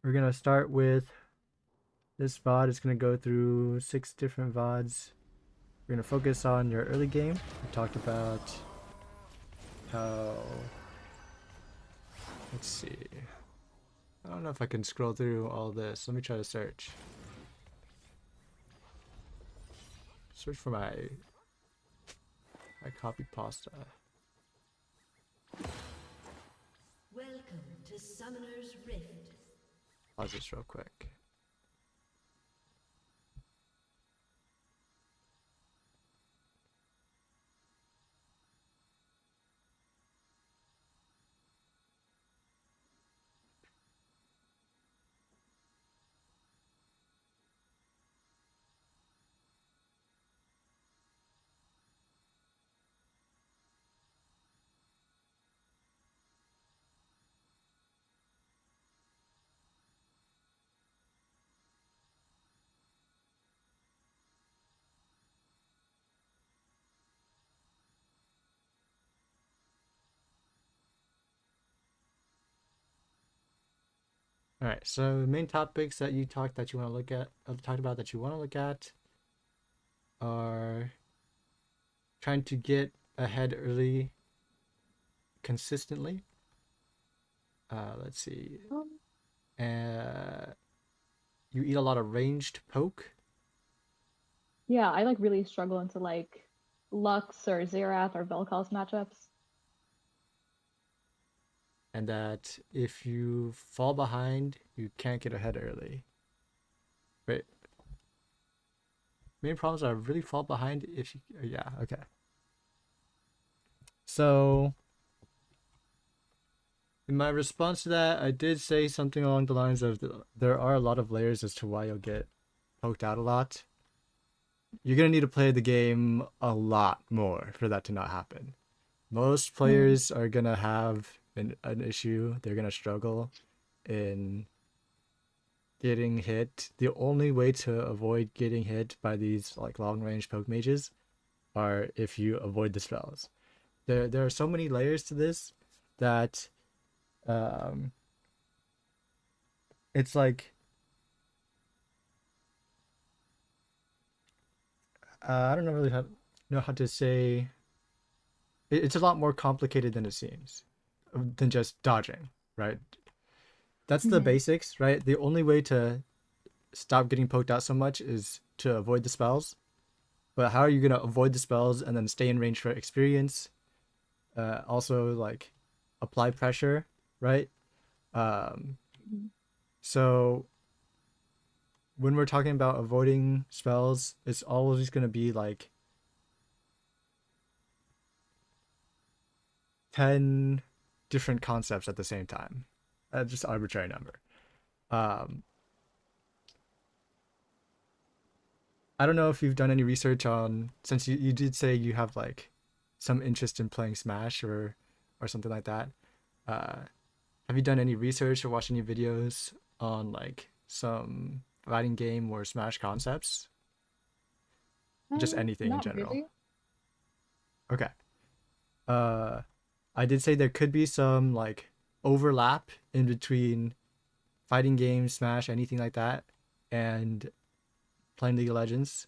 We're gonna start with this VOD. It's gonna go through 6 different VODs. We're gonna focus on your early game. We talked about how. Let's see. I don't know if I can scroll through all this. Let me try to search. Search for my copy pasta. Welcome to Summoner's Rift. Pause this real quick. All right. So the main topics that you want to look at, talked about that you want to look at, are trying to get ahead early consistently. Let's see. Uh, you eat a lot of ranged poke, Yeah, I like really struggle into like Lux or Xerath or Vel'Koz matchups. and that if you fall behind, you can't get ahead early. Wait, main problems are really fall behind if you. Yeah, okay. So, in my response to that, I did say something along the lines of there are a lot of layers as to why you'll get poked out a lot. You're gonna need to play the game a lot more for that to not happen. Most players are gonna have an issue. They're gonna struggle in getting hit. The only way to avoid getting hit by these like long range poke mages are if you avoid the spells. There are so many layers to this that um it's like I don't know really know how to say it's a lot more complicated than it seems than just dodging, right? That's the Mm-hmm. basics, right? The only way to stop getting poked out so much is to avoid the spells. But how are you gonna avoid the spells and then stay in range for experience? Also, like apply pressure, right? Um, so when we're talking about avoiding spells, it's always gonna be like 10 different concepts at the same time. Just arbitrary number. Um, I don't know if you've done any research on since you did say you have like some interest in playing Smash or something like that. Uh, have you done any research or watched any videos on like some fighting game or Smash concepts? Just anything in Not general. really. Okay. Uh, I did say there could be some like overlap in between fighting games, Smash, anything like that, and playing League of Legends.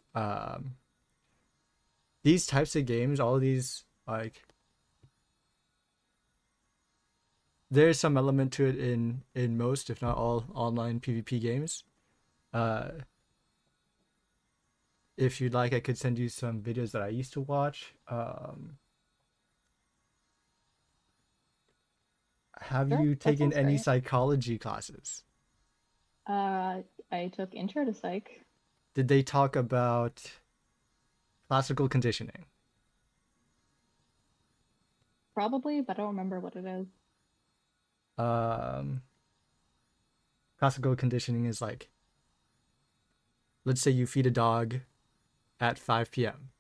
These types of games, all of these like there's some element to it in most, if not all, online PvP games. Uh, if you'd like, I could send you some videos that I used to watch. Have Sure, you that taken sounds any great. psychology classes? I took Intro to Psych, Did they talk about classical conditioning? probably, but I don't remember what it is. Um, Classical conditioning is like, let's say you feed a dog at 5 p.m.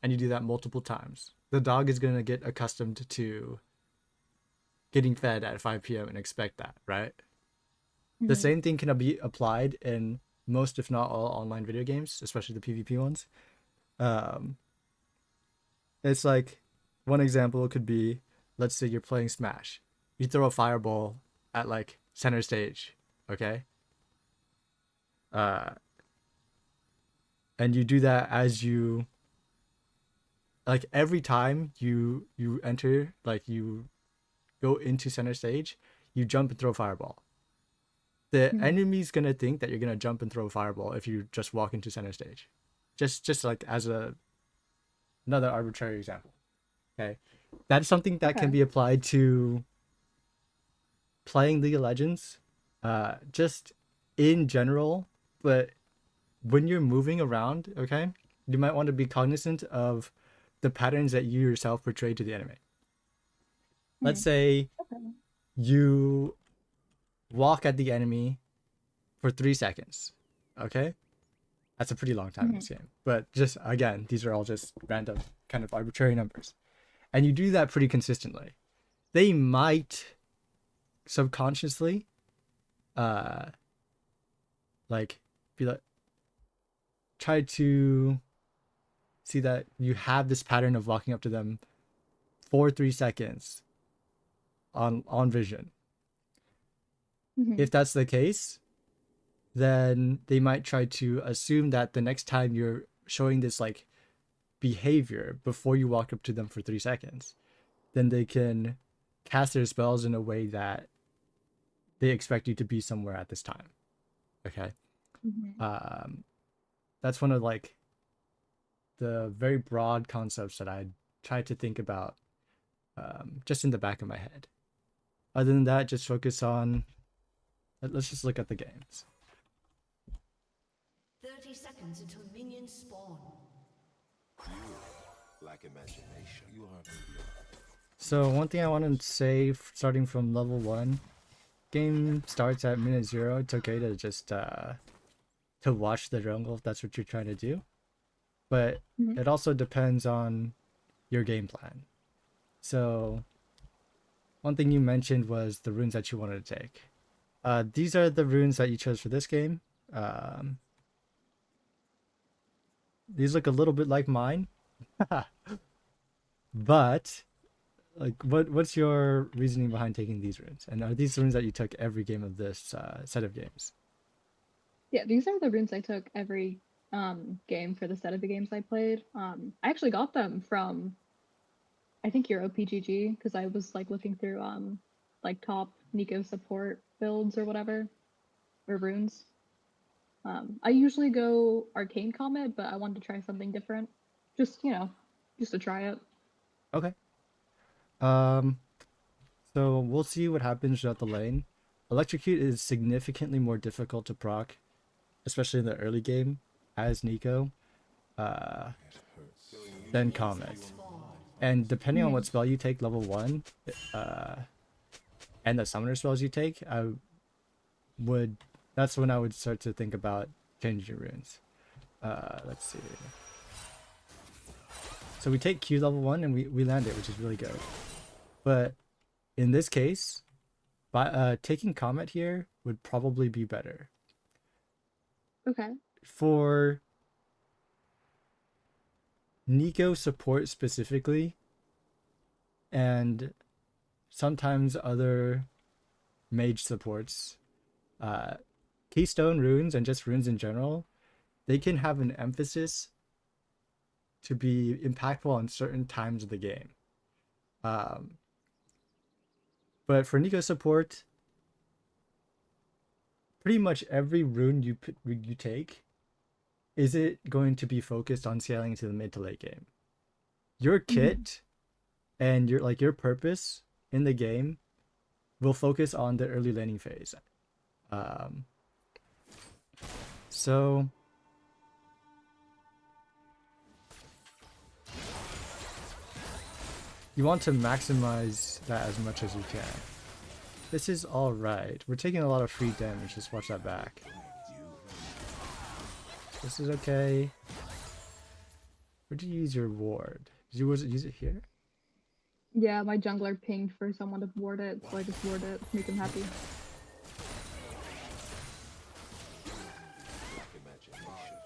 and you do that multiple times. The dog is going to get accustomed to getting fed at 5 p.m. and expect that, right? The Mm-hmm. same thing can be applied in most, if not all, online video games, especially the PvP ones. Um, it's like one example could be, let's say you're playing Smash, you throw a fireball at like center stage Okay. Uh, and you do that as you like every time you enter, like you go into center stage, you jump and throw fireball. The Mhm. enemy's gonna think that you're gonna jump and throw fireball if you just walk into center stage. Just like as another arbitrary example. Okay. That's something that can Okay. be applied to playing League of Legends, just in general, but when you're moving around, okay, you might want to be cognizant of the patterns that you yourself portray to the enemy. Let's Hmm. say Okay. you walk at the enemy for 3 seconds. Okay? That's a pretty long time in Hmm. this game. But just again, these are all just random kind of arbitrary numbers. And you do that pretty consistently. They might subconsciously uh like be like try to see that you have this pattern of walking up to them for 3 seconds on vision. Hmm. If that's the case, then they might try to assume that the next time you're showing this like behavior before you walk up to them for 3 seconds, then they can cast their spells in a way that they expect you to be somewhere at this time. Okay. Hmm. Um, that's one of like the very broad concepts that I try to think about, just in the back of my head. Other than that, just focus on. Let's just look at the games. 30 seconds until minions spawn. Lack imagination. You are So one thing I want to say, starting from level 1, game starts at minute 0. It's okay to just to watch the jungle if that's what you're trying to do, but Hmm. it also depends on your game plan. So one thing you mentioned was the runes that you wanted to take. These are the runes that you chose for this game. Um, these look a little bit like mine, but like, what's your reasoning behind taking these runes? And are these runes that you took every game of this set of games? Yeah, these are the runes I took every game for the set of the games I played. I actually got them from I think Euro PGG because I was like looking through like top Neeko support builds or whatever or runes. I usually go Arcane Comet, but I wanted to try something different. Just, just to try it. Okay. Um, so we'll see what happens throughout the lane. Electrocute is significantly more difficult to proc, especially in the early game, as Neeko, uh, than Minions have Comet. spawned. And depending on Hmm. what spell you take level 1, uh, and the summoner spells you take, would that's when I would start to think about changing runes. Let's see. So we take Q level 1 and we land it, which is really good. But in this case, by taking Comet here would probably be better. Okay. For Neeko support specifically, and sometimes other mage supports, uh, Keystone runes and just runes in general, they can have an emphasis to be impactful on certain times of the game. Um, but for Neeko support, pretty much every rune you take, is it going to be focused on scaling into the mid to late game? Your Hmm. kit and your purpose in the game will focus on the early laning phase. Um, so you want to maximize that as much as you can. This is all right. We're taking a lot of free damage. Just watch that back. This is okay. Where'd you use your ward? Did you use it here? Yeah, my jungler pinged for someone to ward it, so I just ward it, make him happy. lack imagination.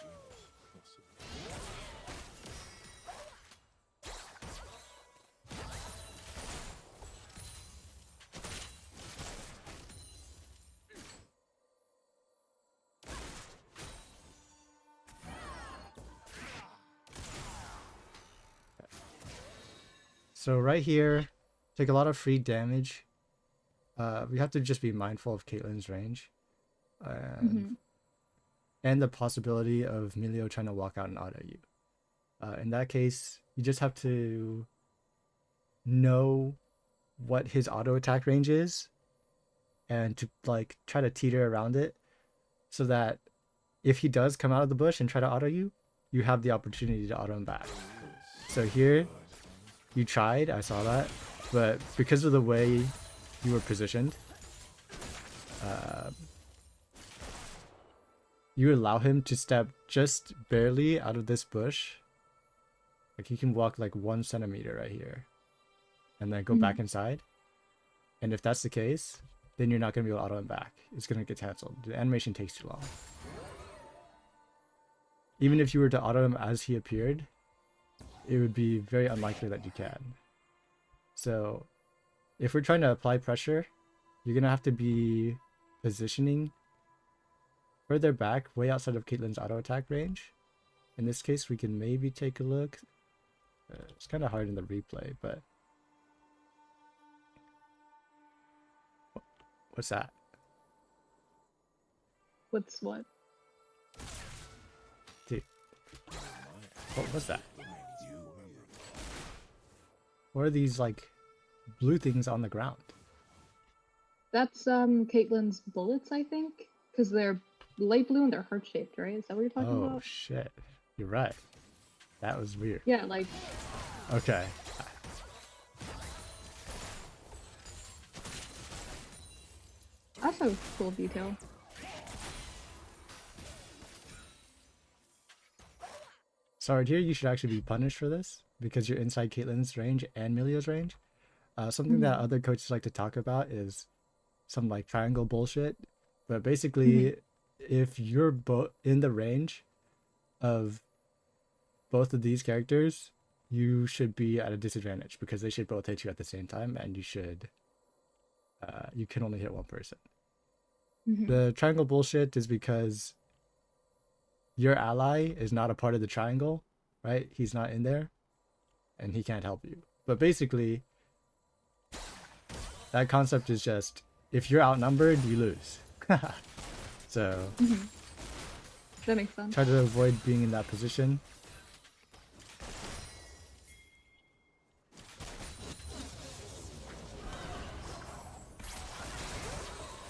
So right here, take a lot of free damage. We have to just be mindful of Caitlyn's range. Mhm. And the possibility of Milio trying to walk out and auto you. In that case, you just have to know what his auto attack range is and to like try to teeter around it so that if he does come out of the bush and try to auto you, you have the opportunity to auto him back. So here, you tried, I saw that, but because of the way you were positioned, you allow him to step just barely out of this bush. Like he can walk like 1 centimeter right here and then go back inside. And if that's the case, then you're not going to be able to auto him back. It's going to get canceled. The animation takes too long. Even if you were to auto him as he appeared, it would be very unlikely that you can. So if we're trying to apply pressure, you're going to have to be positioning further back, way outside of Caitlyn's auto attack range. In this case, we can maybe take a look. It's kind of hard in the replay, but what's that? What's what? Dude, what was that? What are these like blue things on the ground? That's Caitlyn's bullets, I think, because they're light blue and they're heart shaped, right? Is that what you're talking Oh about? shit, you're right. That was weird. Yeah, like Okay. that's a cool detail. Sorry, here you should actually be punished for this because you're inside Caitlyn's range and Milio's range. Something that other coaches like to talk about is some like triangle bullshit. But basically, if you're both in the range of both of these characters, you should be at a disadvantage because they should both hit you at the same time, and you can only hit one person. The triangle bullshit is because your ally is not a part of the triangle, right? He's not in there, and he can't help you. But basically, that concept is just, if you're outnumbered, you lose. So, That makes sense. try to avoid being in that position.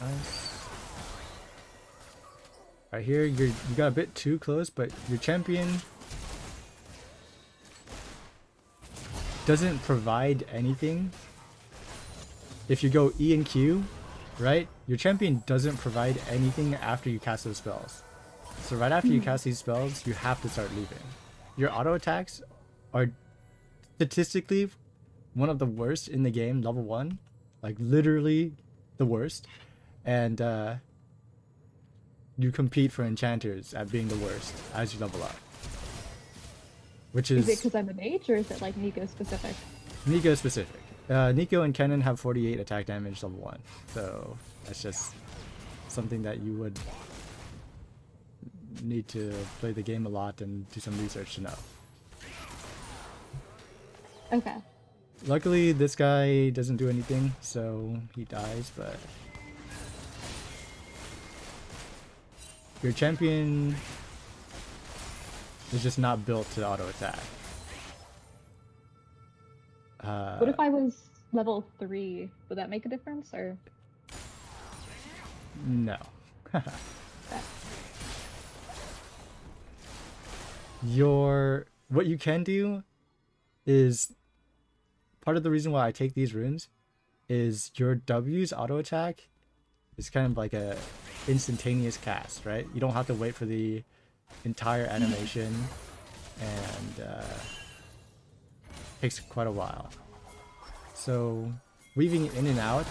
Nice. Right here, you got a bit too close, but your champion doesn't provide anything. If you go E and Q, right, your champion doesn't provide anything after you cast those spells. So right after you cast these spells, you have to start leaving. Your auto attacks are statistically one of the worst in the game, level 1. Like literally the worst. And you compete for enchanters at being the worst as you level up. Which Is it is because I'm a mage, or is it like Neeko specific? Neeko specific. Neeko and Kennen have 48 attack damage level 1. So that's just something that you would need to play the game a lot and do some research to know. Okay. Luckily, this guy doesn't do anything, so he dies, but your champion is just not built to auto attack. What if I was level 3? Would that make a difference, or? No. Okay. What you can do is, part of the reason why I take these runes is your W's auto attack is kind of like a instantaneous cast, right? You don't have to wait for the entire animation, and takes quite a while. So weaving in and out,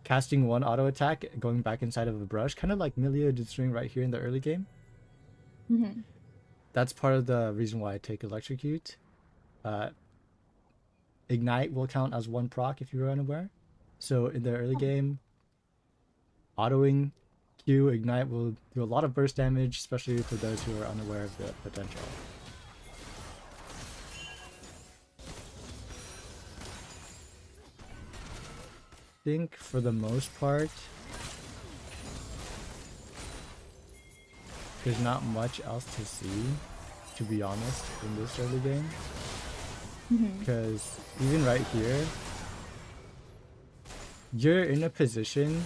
casting one auto attack, going back inside of a brush, kind of like Milio is doing right here in the early game. That's part of the reason why I take Electrocute. Ignite will count as one proc if you're unaware. So in the early game, autoing Q Ignite will do a lot of burst damage, especially for those who are unaware of the potential. think for the most part, there's not much else to see, to be honest, in this early game. Because even right here, you're in a position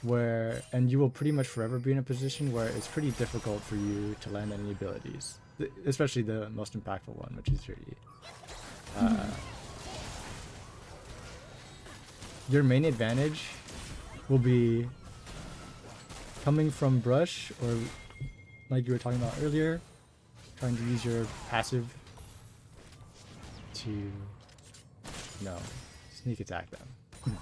where, and you will pretty much forever be in a position where it's pretty difficult for you to land any abilities, especially the most impactful one, which is your E. Your main advantage will be coming from brush, or like you were talking about earlier, trying to use your passive to, sneak attack them.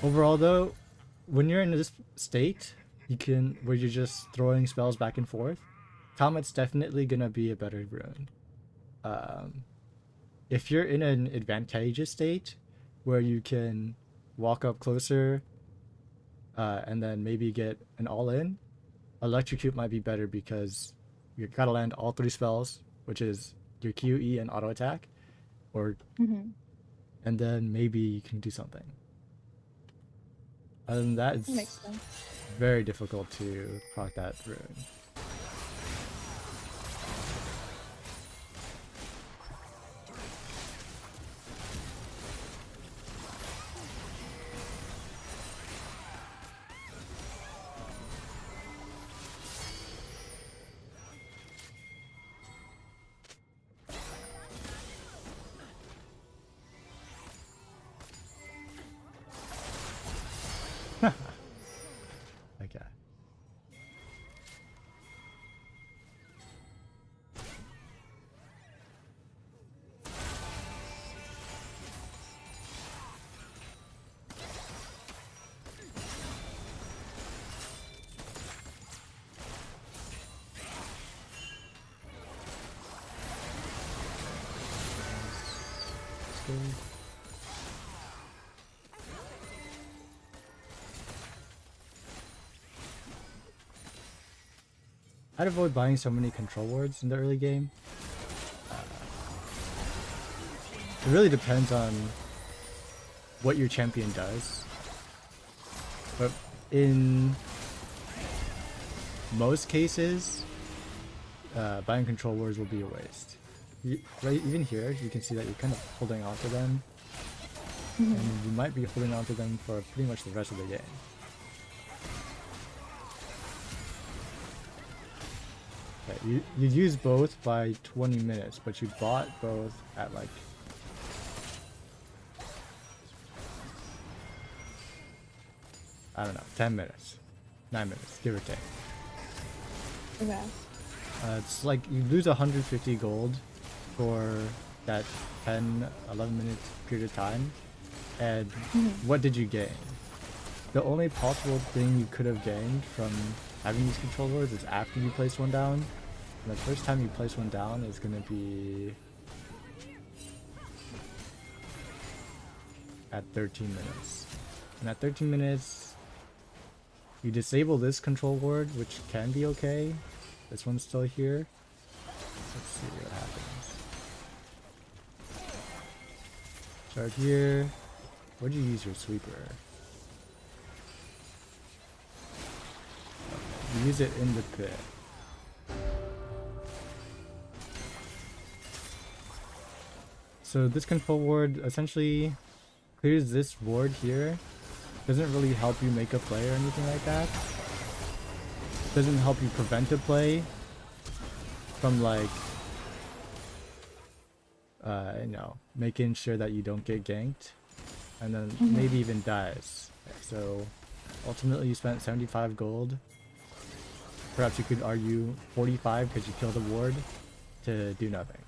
Overall though, when you're in this state, where you're just throwing spells back and forth, Comet's definitely gonna be a better rune. If you're in an advantageous state where you can walk up closer and then maybe get an all-in, Electrocute might be better because you gotta land all 3 spells, which is your Q, E, and auto attack, and then maybe you can do something. Other than that, it's Makes sense. very difficult to proc that rune. Okay. I'd avoid buying so many control wards in the early game. It really depends on what your champion does. But in most cases, buying control wards will be a waste. Right, even here, you can see that you're kind of holding on to them. And you might be holding on to them for pretty much the rest of the game. Okay, you use both by 20 minutes, but you bought both at like... I don't know, 10 minutes. 9 minutes, give or take. Okay. It's like you lose 150 gold for that 10, 11 minute period of time. And what did you gain? The only possible thing you could have gained from having these control wards is after you place one down. And the first time you place one down is going to be at 13 minutes. And at 13 minutes, you disable this control ward, which can be okay. This one's still here. Let's see what happens. Start here. Where'd you use your sweeper? You use it in the pit. So this control ward essentially clears this ward here. Doesn't really help you make a play or anything like that. Doesn't help you prevent a play from like making sure that you don't get ganked, and then maybe even dies. So ultimately you spent 75 gold. Perhaps you could argue 45 because you killed a ward to do nothing.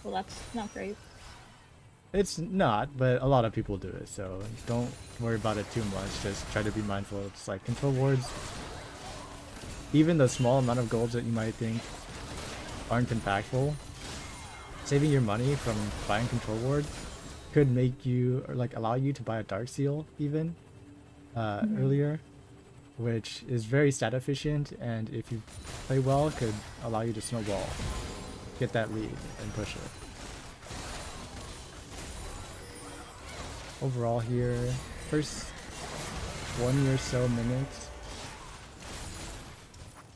Well, that's not great. It's not, but a lot of people do it, so don't worry about it too much. Just try to be mindful. It's like control wards, even the small amount of golds that you might think aren't impactful, saving your money from buying control ward could make you, or like allow you to buy a dark seal even earlier, which is very stat efficient, and if you play well, could allow you to snowball, get that lead, and push it. Overall here, first 20 or so minutes.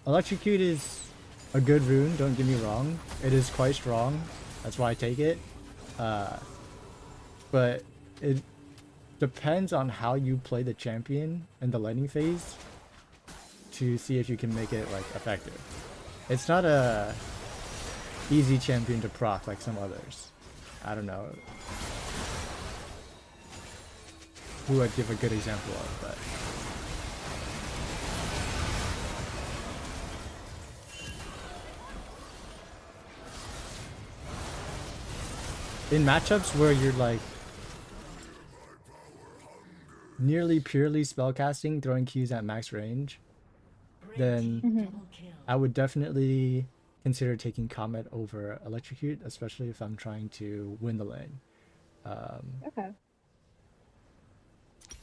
Electrocute is a good rune, don't get me wrong. It is quite strong, that's why I take it. But it depends on how you play the champion in the laning phase to see if you can make it like effective. It's not a easy champion to proc like some others. I don't know who I'd give a good example of, but in matchups where you're like nearly purely spellcasting, throwing Qs at max range, then Double kill. I would definitely consider taking Comet over Electrocute, especially if I'm trying to win the lane. Okay.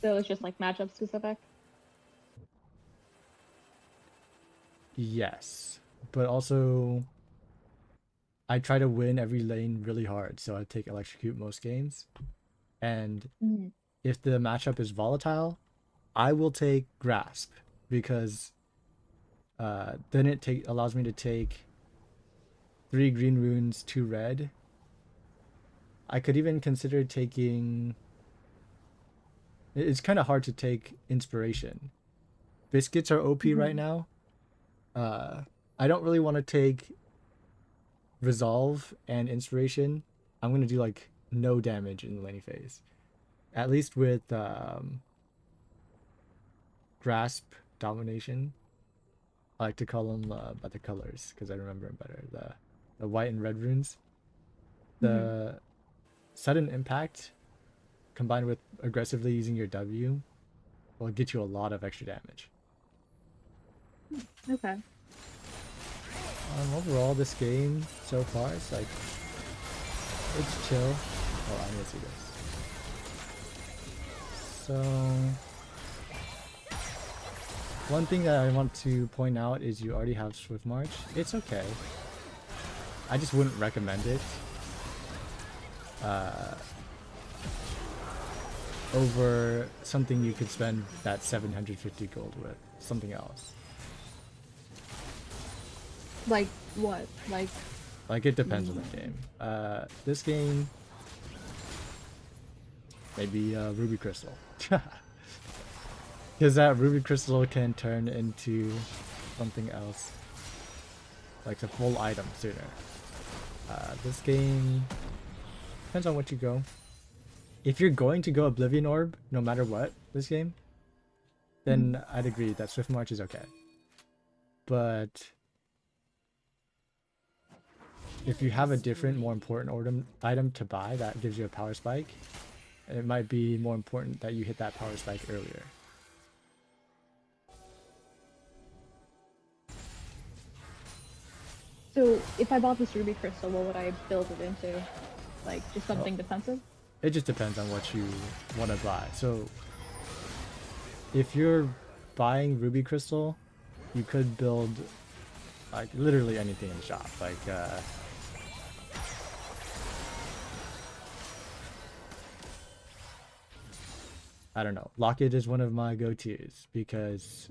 So it's just like matchup specific. Yes, but also I try to win every lane really hard, so I take Electrocute most games. And Mm-hmm. if the matchup is volatile, I will take Grasp because then it allows me to take 3 green runes, 2 red. I could even consider taking. It's kind of hard to take Inspiration. Biscuits are OP right now. I don't really want to take Resolve and Inspiration. I'm gonna do like no damage in the laning phase. At least with Grasp, Domination. I like to call them by the colors because I remember them better. The white and red runes. The sudden impact combined with aggressively using your W will get you a lot of extra damage. Okay. Overall, this game so far, it's like it's chill. Oh, I'm gonna see this. So, one thing that I want to point out is you already have Swift March. It's okay. I just wouldn't recommend it. Over something you could spend that 750 gold with. Something else. Like what? Like it depends on the game. This game, maybe Ruby Crystal. Because that Ruby Crystal can turn into something else. Like a full item sooner. This game depends on what you go. If you're going to go Oblivion Orb, no matter what, this game, then I'd agree that Swift March is okay. But if you have a different, more important item to buy that gives you a power spike, it might be more important that you hit that power spike earlier. So if I bought this Ruby Crystal, what would I build it into? Like just something defensive? It just depends on what you want to buy. So if you're buying Ruby Crystal, you could build like literally anything in the shop. Like I don't know. Locket is one of my go-tos because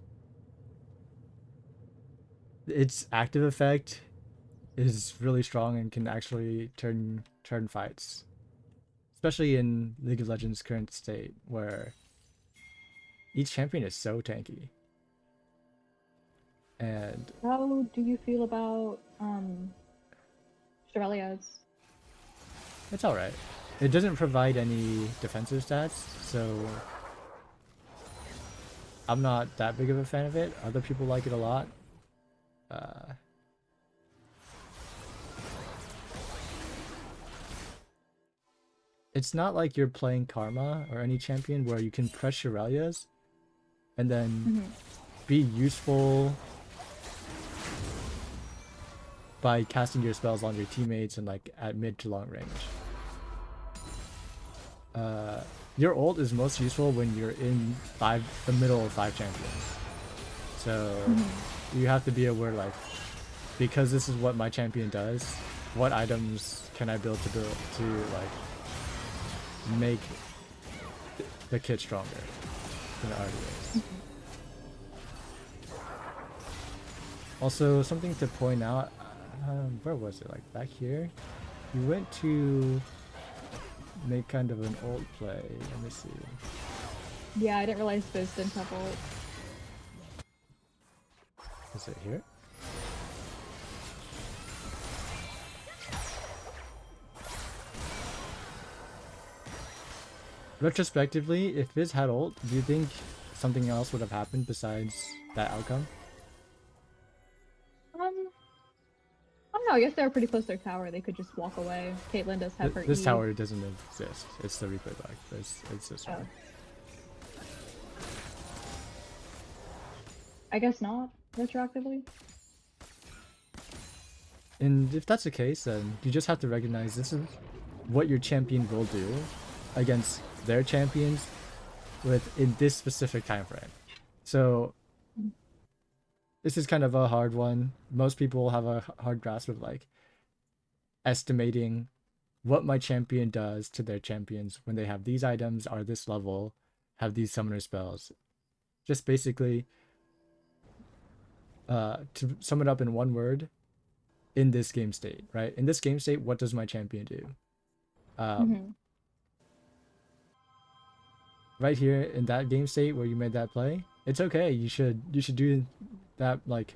its active effect is really strong and can actually turn fights. Especially in League of Legends' current state, where each champion is so tanky. And How do you feel about Shirelia's? it's alright. It doesn't provide any defensive stats, so I'm not that big of a fan of it. Other people like it a lot. It's not like you're playing Karma or any champion where you can press Shirelia's and then be useful by casting your spells on your teammates and like at mid to long range. Your ult is most useful when you're in the middle of 5 champions. So Mhm. you have to be aware, like, because this is what my champion does, what items can I build to like make the kit stronger than it already is. Also, something to point out, where was it? Like back here? You went to make kind of an old play. Let me see. Yeah, I didn't realize Fizz didn't have ult. Is it here? Retrospectively, if Fizz had ult, do you think something else would have happened besides that outcome? I don't know. I guess they were pretty close to their tower. They could just walk away. Caitlyn does have her This E. tower doesn't exist. It's the replay block. It's this Oh, one. I guess not retroactively. And if that's the case, then you just have to recognize this is what your champion will do against their champions in this specific time frame. So this is kind of a hard one. Most people have a hard grasp of like estimating what my champion does to their champions when they have these items, are this level, have these summoner spells. Just basically, to sum it up in one word, in this game state, right? In this game state, what does my champion do? Mhm. Right here in that game state where you made that play, it's okay. You should do that like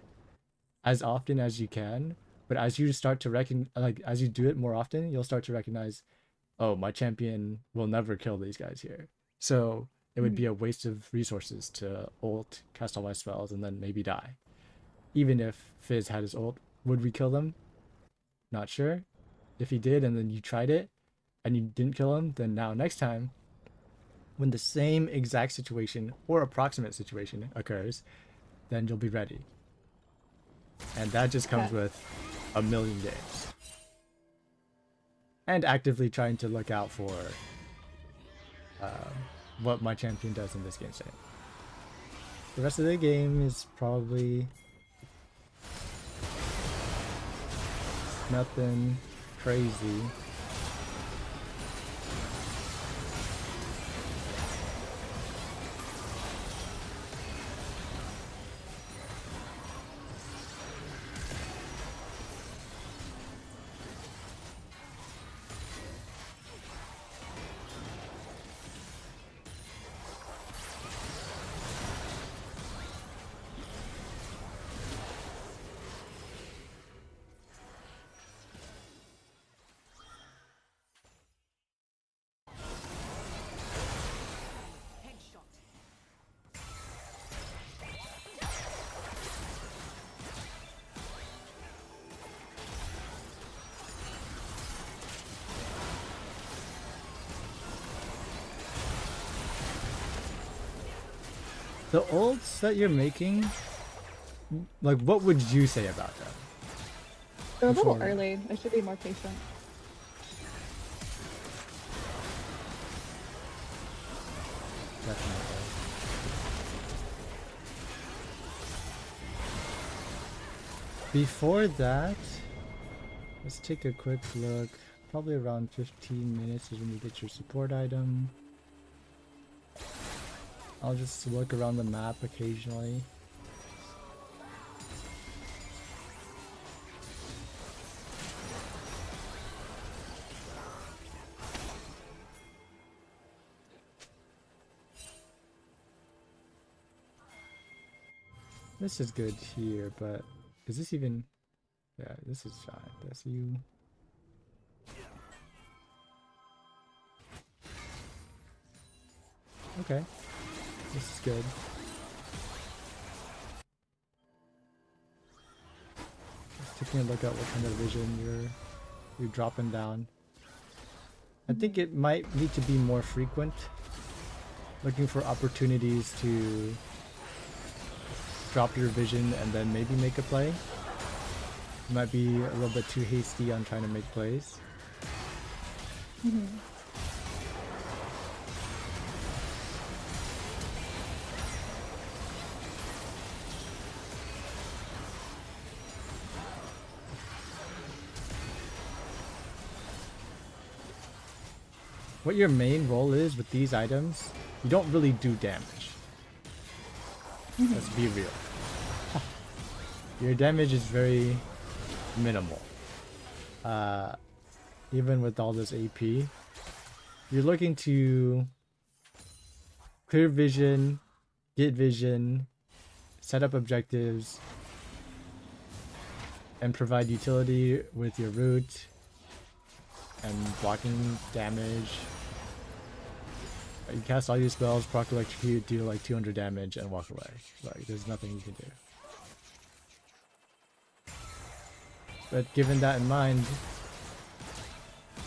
as often as you can. But as you start to as you do it more often, you'll start to recognize, oh, my champion will never kill these guys here. So it would be Mhm. a waste of resources to ult, cast all my spells, and then maybe die. Even if Fizz had his ult, would we kill them? Not sure. If he did and then you tried it and you didn't kill him, then now next time, when the same exact situation or approximate situation occurs, then you'll be ready. And that just comes Okay. with a million games. And actively trying to look out for what my champion does in this game state. The rest of the game is probably nothing crazy. The ults that you're making, like, what would you say about them? They're a little Before- early. I should be more patient. Definitely. Before that, let's take a quick look. Probably around 15 minutes is when you get your support item. I'll just look around the map occasionally. This is good here, but is this even... Yeah, this is fine. That's you. Okay, this is good. Just taking a look at what kind of vision you're dropping down. I think it might need to be more frequent. Looking for opportunities to drop your vision and then maybe make a play. You might be a little bit too hasty on trying to make plays. Mhm. what your main role is with these items, you don't really do damage. Let's be real. Your damage is very minimal. Even with all this AP, you're looking to clear vision, get vision, set up objectives, and provide utility with your root and blocking damage. You cast all your spells, proc electrocute, do like 200 damage, and walk away. Like, there's nothing you can do. But given that in mind,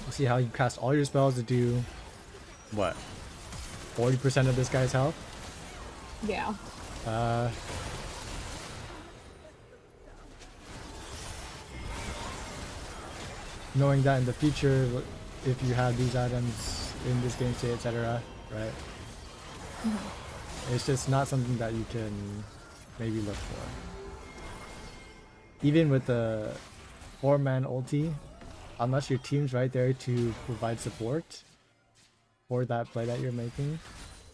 you see how you cast all your spells to do what? 40% of this guy's health? Yeah. Knowing that in the future, if you have these items in this game state, etc., right? It's just not something that you can maybe look for. Even with the 4-man ulti, unless your team's right there to provide support for that play that you're making,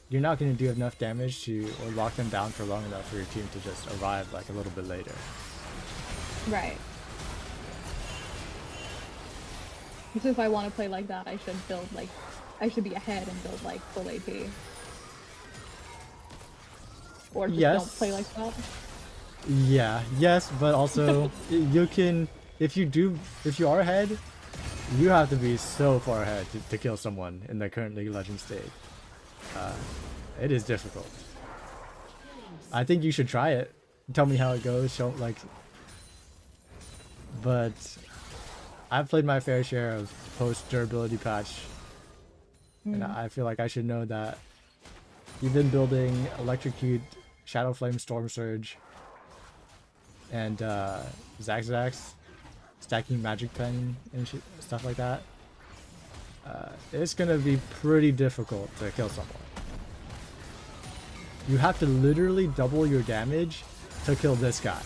you're not going to do enough damage to or lock them down for long enough for your team to just arrive like a little bit later. Right. So if I want to play like that, I should build like, I should be ahead and build like full AP. Or just Yes. don't play like that. Yeah, yes, but also you can, if you are ahead, you have to be so far ahead to kill someone in the current League of Legends state. It is difficult. I think you should try it. Tell me how it goes. Show like, but I've played my fair share of post durability patch, and I feel like I should know that even building electrocute, shadow flame, storm surge, and Zax, stacking magic pen and stuff like that, it's gonna be pretty difficult to kill someone. You have to literally double your damage to kill this guy.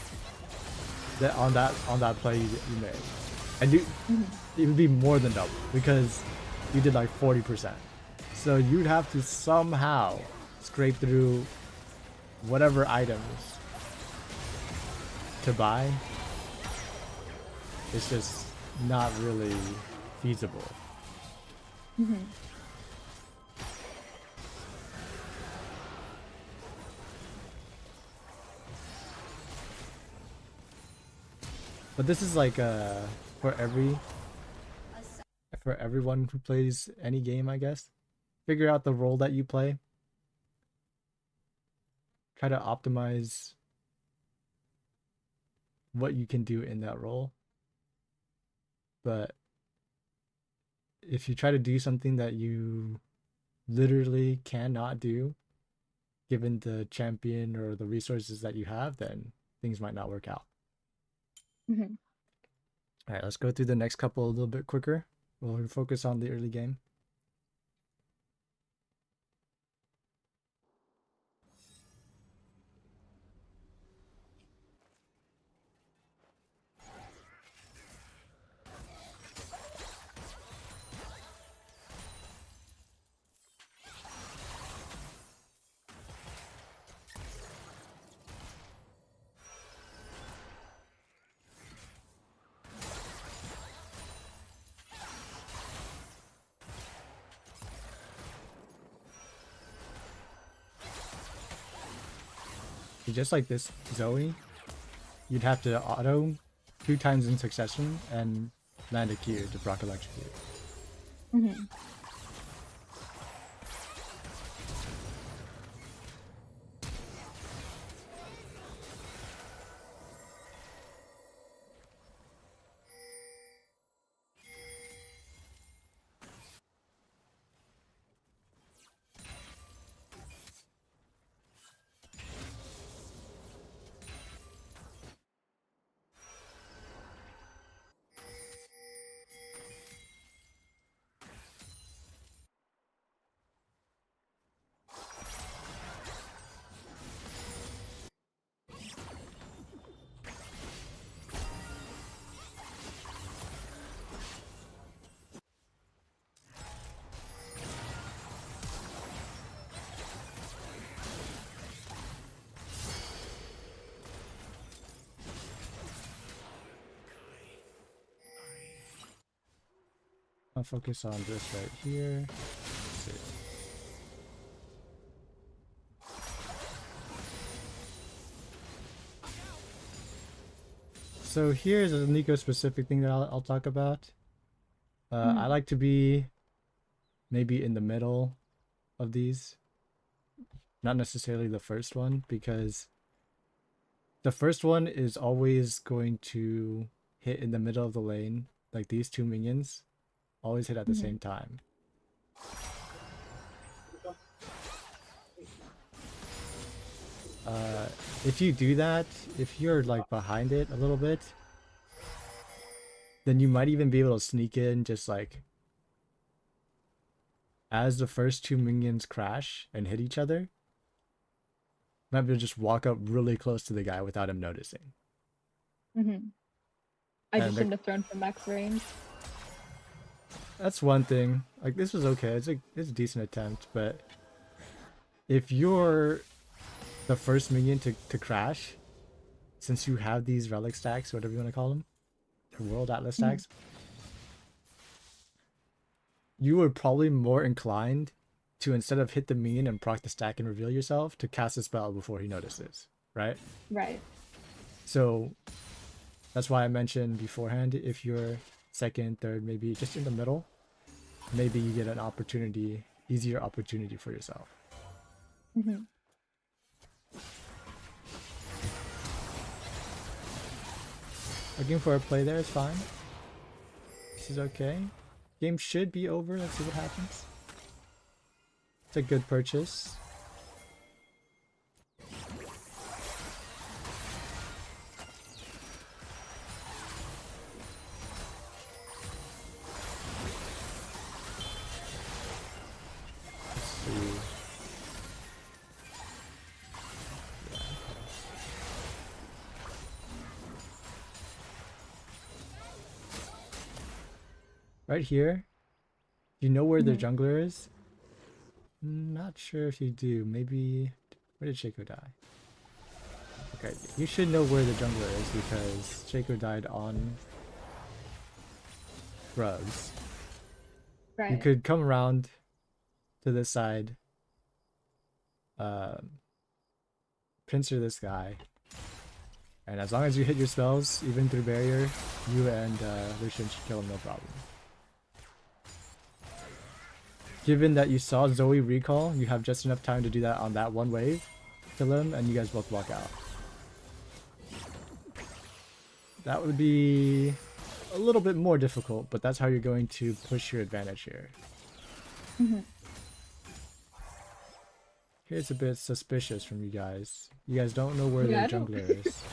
On that play you made, and it would be more than double because you did like 40%. So you'd have to somehow scrape through whatever items to buy. It's just not really feasible. But this is like for everyone who plays any game, I guess. Figure out the role that you play. Try to optimize what you can do in that role. But if you try to do something that you literally cannot do, given the champion or the resources that you have, then things might not work out. All right, let's go through the next couple a little bit quicker. We'll focus on the early game. Just like this Zoe, you'd have to auto 2 times in succession and land a Q to proc electrocute. I'll focus on this right here. Let's see. So here's a Neeko specific thing that I'll talk about. I like to be maybe in the middle of these. Not necessarily the first one, because the first one is always going to hit in the middle of the lane. Like these two minions always hit at the same time. If you do that, if you're like behind it a little bit, then you might even be able to sneak in just like as the first two minions crash and hit each other. You might be able to just walk up really close to the guy without him noticing. I And just shouldn't have thrown from max range. That's one thing. Like this was okay. It's a decent attempt, but if you're the first minion to crash, since you have these relic stacks, whatever you want to call them, the world atlas stacks, you are probably more inclined to, instead of hit the minion and proc the stack and reveal yourself, to cast a spell before he notices, right? Right. So that's why I mentioned beforehand, if you're second, third, maybe just in the middle, maybe you get an opportunity, easier opportunity for yourself. Looking for a play there is fine. This is okay. Game should be over. Let's see what happens. It's a good purchase. Let's see. Right here, you know where the jungler is? Not sure if you do. Maybe... Where did Shaco die? Okay, you should know where the jungler is because Shaco died on Rugs. Right. You could come around to this side, pincer this guy, and as long as you hit your spells, even through barrier, you and Lucian should kill him no problem. Given that you saw Zoe recall, you have just enough time to do that on that one wave, kill him, and you guys both walk out. That would be a little bit more difficult, but that's how you're going to push your advantage here. Here's a bit suspicious from you guys. You guys don't know where Yeah, their jungler is.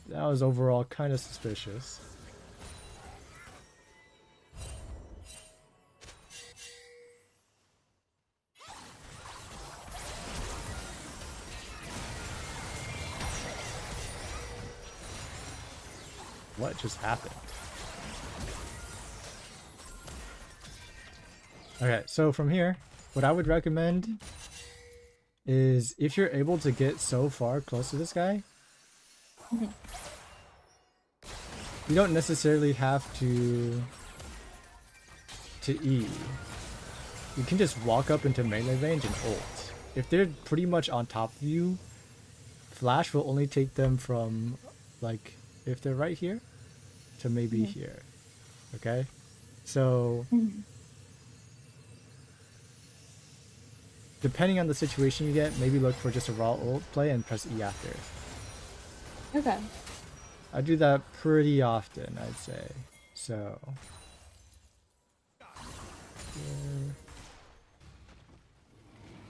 That was overall kind of suspicious. What just happened? Okay, so from here, what I would recommend is if you're able to get so far close to this guy, you don't necessarily have to E. You can just walk up into melee range and ult. If they're pretty much on top of you, flash will only take them from, like, if they're right here to maybe here. Okay? So depending on the situation you get, maybe look for just a raw ult play and press E after. Okay. I do that pretty often, I'd say. So here.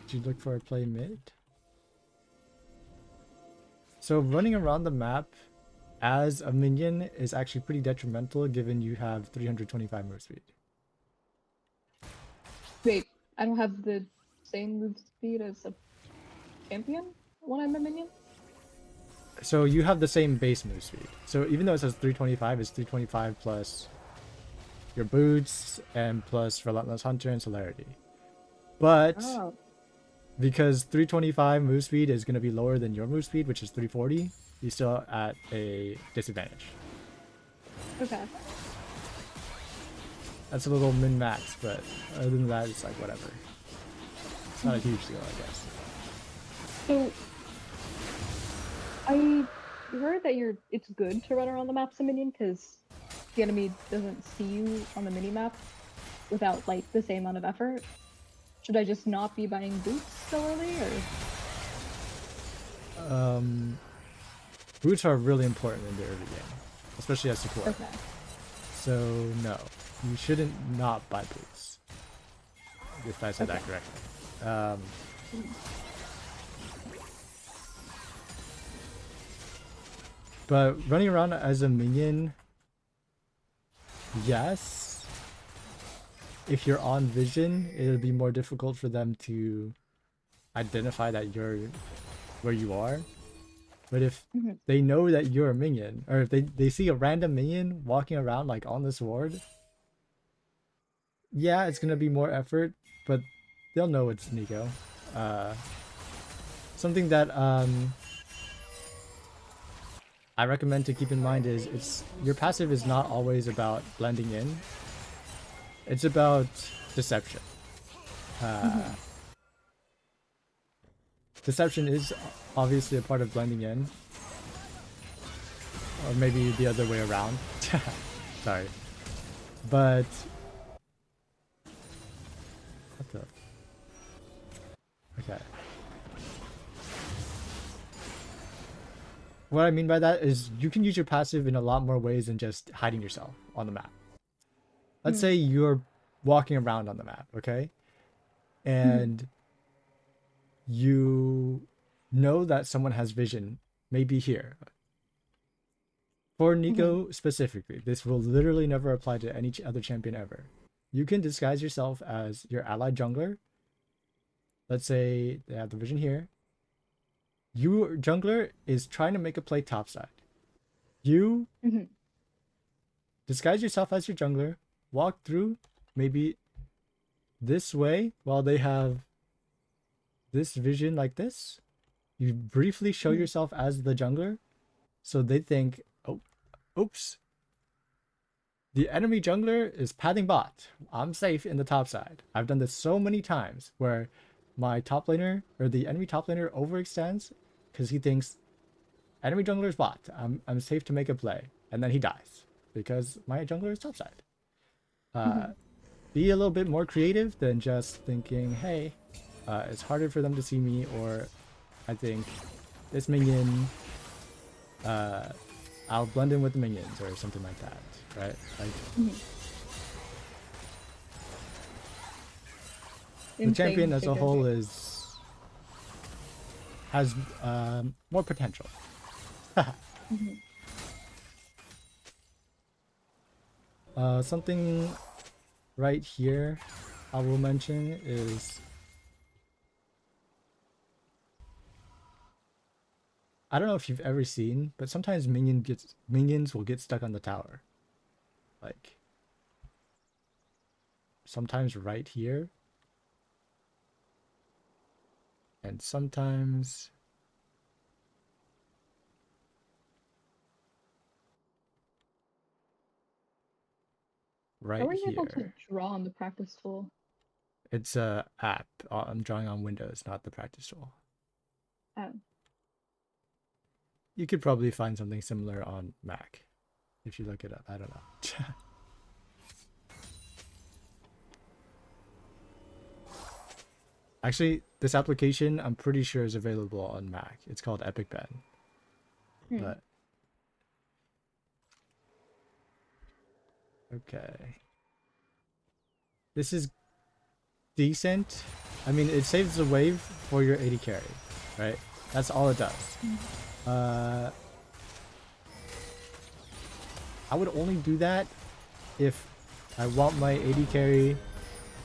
Did you look for a play mid? So running around the map as a minion is actually pretty detrimental given you have 325 move speed. Wait, I don't have the same move speed as a champion when I'm a minion? So you have the same base move speed. So even though it says 325, it's 325 plus your boots and plus Relentless Hunter and Celerity. But Oh. because 325 move speed is going to be lower than your move speed, which is 340, you're still at a disadvantage. Okay. That's a little min-max, but other than that, it's like whatever. It's not a huge deal, I guess. So I heard that it's good to run around the map as a minion because the enemy doesn't see you on the mini map without like the same amount of effort. Should I just not be buying boots so early, or? Boots are really important in the early game, especially as support. Okay. So no, you shouldn't not buy boots. If I said that Okay. correctly. But running around as a minion, yes. If you're on vision, it'll be more difficult for them to identify that you're where you are. But if Mhm. they know that you're a minion, or if they see a random minion walking around like on this ward, yeah, it's gonna be more effort, but they'll know it's Neeko. Something that I recommend to keep in mind is your passive is not always about blending in. It's about deception. Deception is obviously a part of blending in. Or maybe the other way around. Sorry. But... What the... Okay. What I mean by that is you can use your passive in a lot more ways than just hiding yourself on the map. Let's say you're walking around on the map, okay? And you know that someone has vision, maybe here. For Neeko specifically, this will literally never apply to any other champion ever. You can disguise yourself as your allied jungler. Let's say they have the vision here. Your jungler is trying to make a play topside. You disguise yourself as your jungler, walk through maybe this way while they have this vision like this. You briefly show yourself as the jungler, so they think, oh, oops. The enemy jungler is pathing bot. I'm safe in the top side. I've done this so many times where my top laner or the enemy top laner overextends because he thinks enemy jungler is bot. I'm safe to make a play, and then he dies because my jungler is top side. Be a little bit more creative than just thinking, hey, it's harder for them to see me, or I think this minion, I'll blend in with the minions or something like that, right? Like, the champion as a whole has more potential. Something right here I will mention is I don't know if you've ever seen, but sometimes minions will get stuck on the tower. Like sometimes right here. And sometimes right How are you able to here. draw on the practice tool? It's a app. I'm drawing on Windows, not the practice tool. Oh. You could probably find something similar on Mac if you look it up. I don't know. Actually, this application I'm pretty sure is available on Mac. It's called Epic Pen. But okay. This is decent. I mean, it saves the wave for your 80 carry, right? That's all it does. I would only do that if I want my 80 carry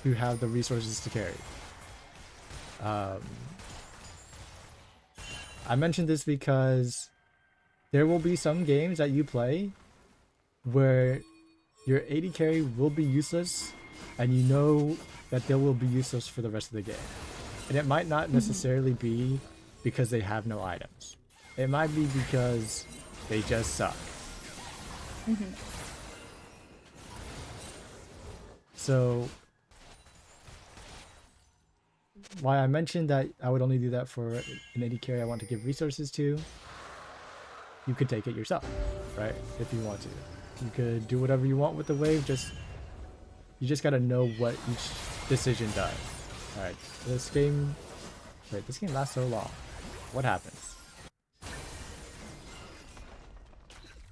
to have the resources to carry. I mentioned this because there will be some games that you play where your 80 carry will be useless and you know that they will be useless for the rest of the game. And it might not necessarily be because they have no items. It might be because they just suck. So why I mentioned that I would only do that for an AD carry I want to give resources to, you could take it yourself, right? If you want to. You could do whatever you want with the wave, you just gotta know what each decision does. Alright, this game lasts so long. What happens?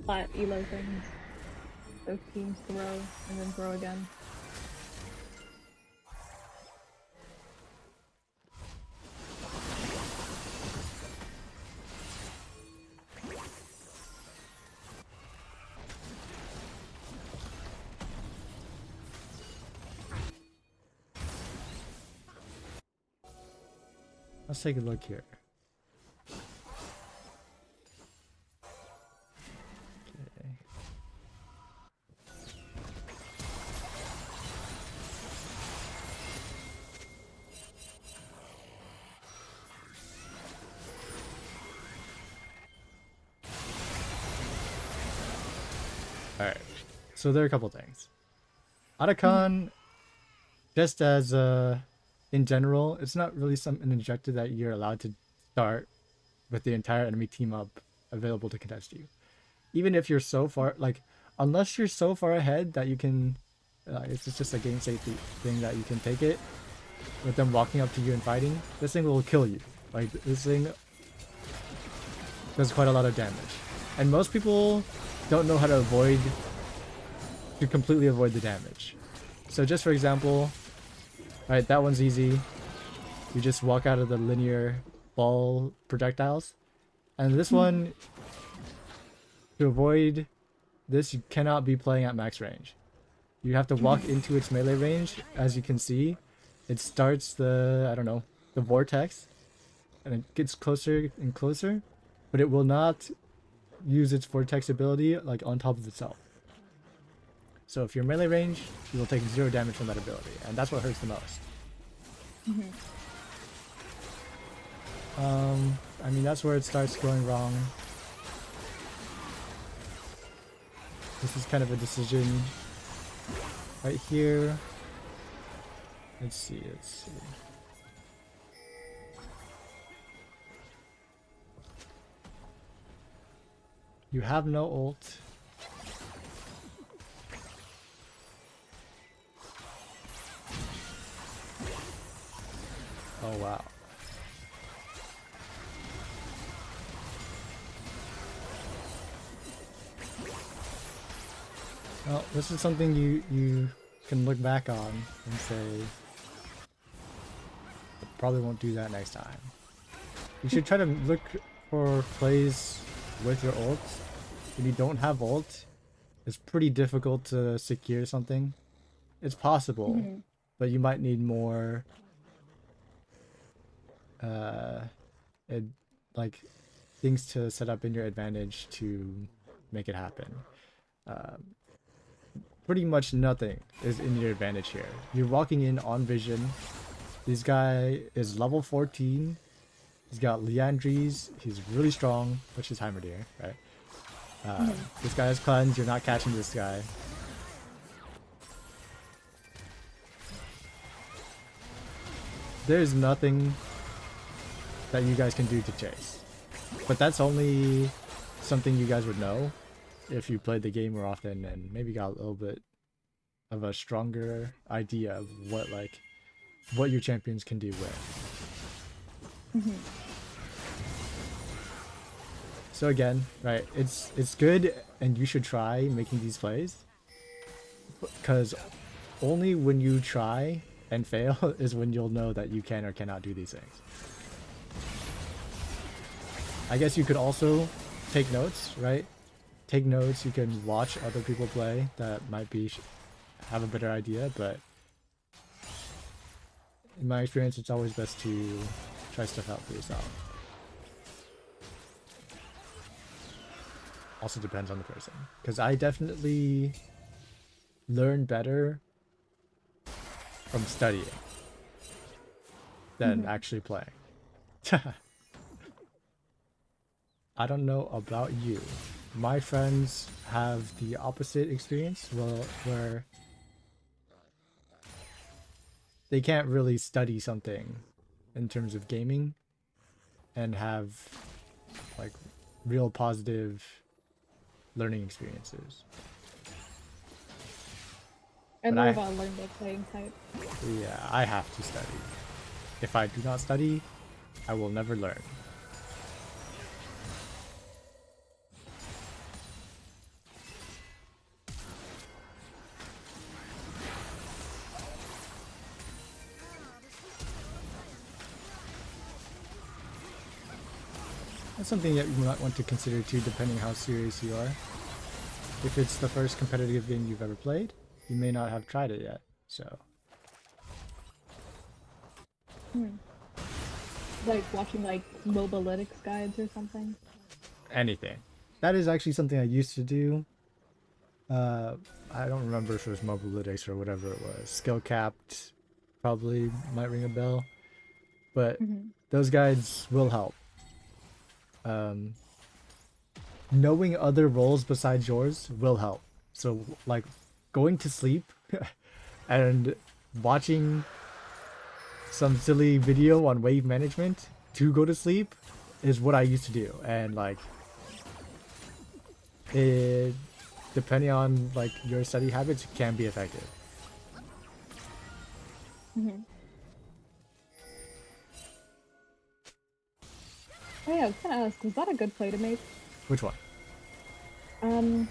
Flat elo things. Both teams throw and then throw again. Let's take a look here. Okay. Alright, so there are a couple things. Otacon, just as in general, it's not really an objective that you're allowed to start with the entire enemy team up available to contest you. Even if you're so far, like, unless you're so far ahead that you can, it's just a game safety thing that you can take it with them walking up to you and fighting, this thing will kill you. Like, this thing does quite a lot of damage. And most people don't know how to completely avoid the damage. So just for example, right, that one's easy. You just walk out of the linear ball projectiles. And this one, to avoid this, you cannot be playing at max range. You have to walk into its melee range. As you can see, it starts the, I don't know, the vortex, and it gets closer and closer, but it will not use its vortex ability like on top of itself. So if you're melee range, you will take 0 damage from that ability, and that's what hurts the most. I mean, that's where it starts going wrong. This is kind of a decision right here. Let's see. You have no ult. Oh wow. Well, this is something you can look back on and say, probably won't do that next time. You should try to look for plays with your ult. If you don't have ult, it's pretty difficult to secure something. It's possible, but you might need more like things to set up in your advantage to make it happen. Pretty much nothing is in your advantage here. You're walking in on vision. This guy is level 14. He's got Leandries. He's really strong, which is Heimerdier, right? This guy has cleanse. You're not catching this guy. There's nothing that you guys can do to chase. But that's only something you guys would know if you played the game more often and maybe got a little bit of a stronger idea of what your champions can do where. So again, right, it's good and you should try making these plays, because only when you try and fail is when you'll know that you can or cannot do these things. I guess you could also take notes, right? Take notes, you can watch other people play that might have a better idea, but in my experience, it's always best to try stuff out for yourself. Also depends on the person, because I definitely learn better from studying than actually playing. I don't know about you. My friends have the opposite experience, where they can't really study something in terms of gaming and have like real positive learning experiences. I'm But more of a learn by playing type. yeah, I have to study. If I do not study, I will never learn. That's something that you might want to consider too, depending how serious you are. If it's the first competitive game you've ever played, you may not have tried it yet, so. Like watching like Mobalytics guides or something. Anything. That is actually something I used to do. I don't remember if it was Mobalytics or whatever it was. Skill capped probably might ring a bell. But those guides will help. Knowing other roles besides yours will help. So like going to sleep and watching some silly video on wave management to go to sleep is what I used to do. And like it, depending on like your study habits, it can be effective. Oh yeah, I was gonna ask, was that a good play to make? Which one? Um,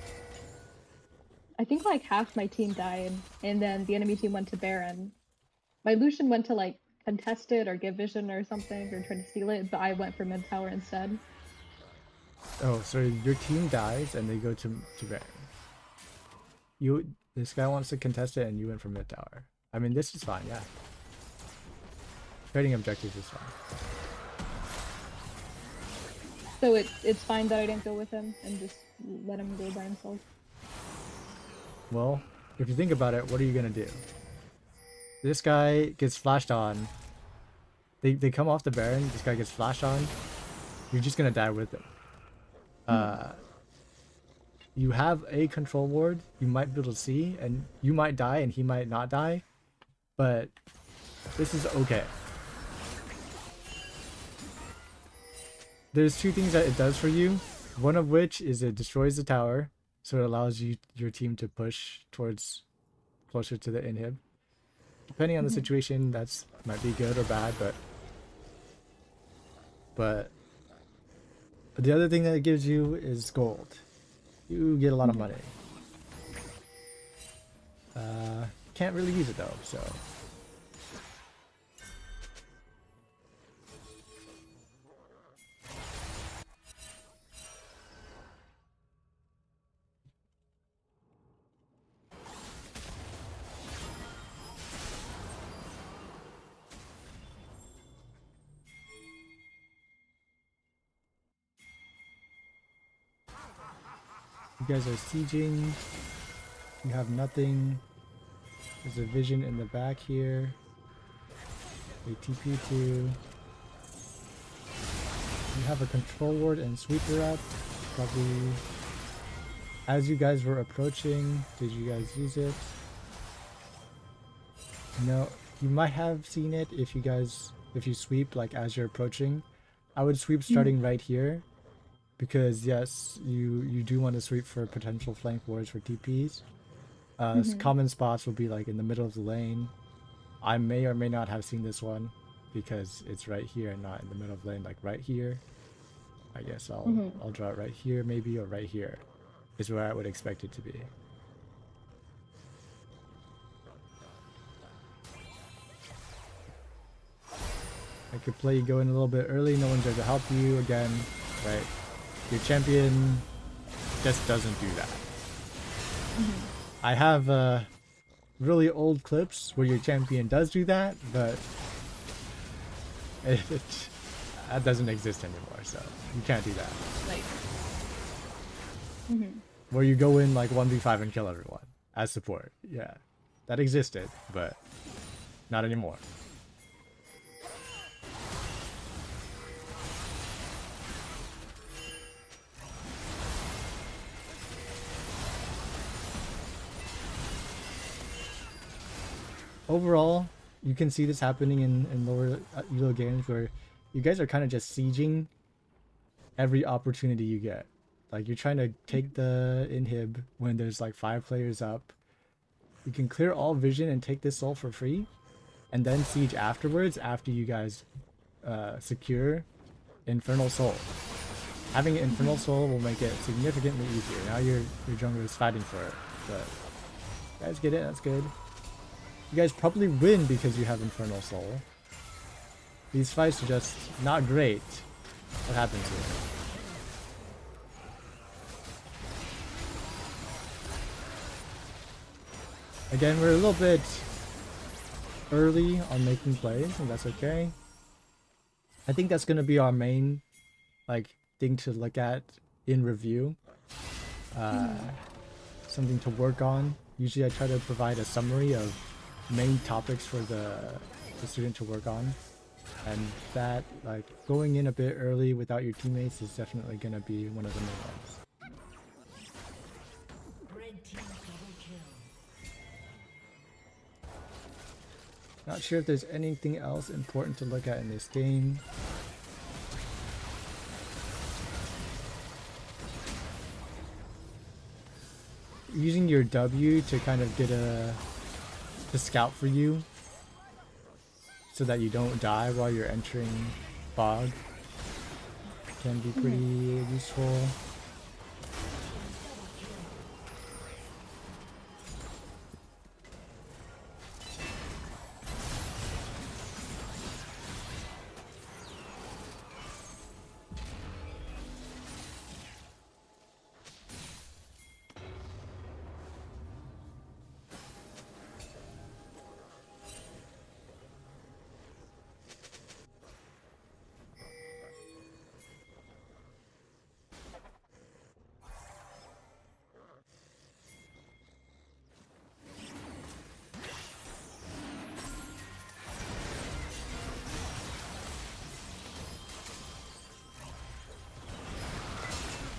I think like half my team died, and then the enemy team went to Baron. My Lucian went to like contest it or give vision or something or try to steal it, but I went for mid tower instead. Oh, so your team dies and they go to Baron. This guy wants to contest it and you went for mid tower. I mean, this is fine, yeah. Trading objectives is fine. So it's fine that I didn't go with him and just let him go by himself. Well, if you think about it, what are you gonna do? This guy gets flashed on. They come off the Baron, this guy gets flashed on. You're just gonna die with him. You have a control ward, you might be able to see, and you might die and he might not die, but this is okay. There's two things that it does for you. One of which is it destroys the tower, so it allows your team to push towards closer to the inhib. Depending on the situation, that's might be good or bad, but the other thing that it gives you is gold. You get a lot of money. Can't really use it though, so. You guys are sieging. You have nothing. There's a vision in the back here. A TP2. You have a control ward and sweeper up. Probably as you guys were approaching, did you guys use it? No, you might have seen it if you sweep like as you're approaching. I would sweep starting right here. Because yes, you do want to sweep for potential flank wards for TPs. Common spots will be like in the middle of the lane. I may or may not have seen this one because it's right here and not in the middle of the lane, like right here. I guess I'll draw it right here maybe, or right here is where I would expect it to be. I could play you go in a little bit early, no one's there to help you again, right? Your champion just doesn't do that. I have really old clips where your champion does do that, but that doesn't exist anymore, so you can't do that. Like, Where you go in like 1v5 and kill everyone as support. Yeah, that existed, but not anymore. Overall, you can see this happening in lower elo games where you guys are kind of just sieging every opportunity you get. Like you're trying to take the inhib when there's like 5 players up. You can clear all vision and take this soul for free, and then siege afterwards after you guys secure Infernal Soul. Having Infernal Soul will make it significantly easier. Now your jungler is fighting for it, but you guys get it. That's good. You guys probably win because you have Infernal Soul. These fights are just not great. What happens here? Again, we're a little bit early on making plays, and that's okay. I think that's going to be our main thing to look at in review. Something to work on. Usually I try to provide a summary of main topics for the student to work on. And that, going in a bit early without your teammates is definitely going to be one of the main ones. Red team double kill. Not sure if there's anything else important to look at in this game. Using your W to kind of get to scout for you so that you don't die while you're entering fog can be pretty useful.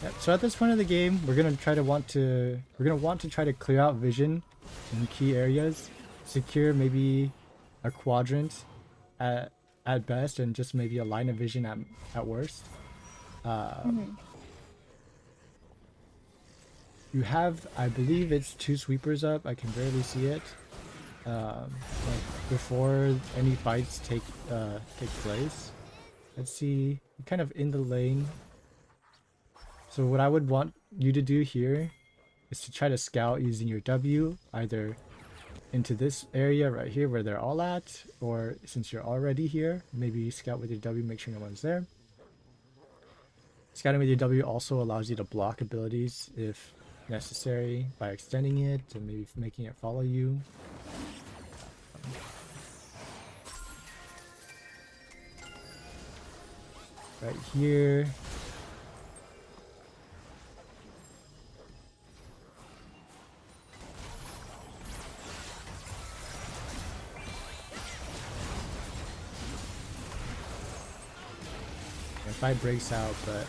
Yep, so at this point of the game, we're gonna want to try to clear out vision in key areas, secure maybe a quadrant at best, and just maybe a line of vision at worst. You have, I believe it's 2 sweepers up. I can barely see it. Before any fights take place. Let's see, kind of in the lane. So what I would want you to do here is to try to scout using your W, either into this area right here where they're all at, or since you're already here, maybe scout with your W, make sure no one's there. Scouting with your W also allows you to block abilities if necessary by extending it and maybe making it follow you. Right here. Fight breaks out, but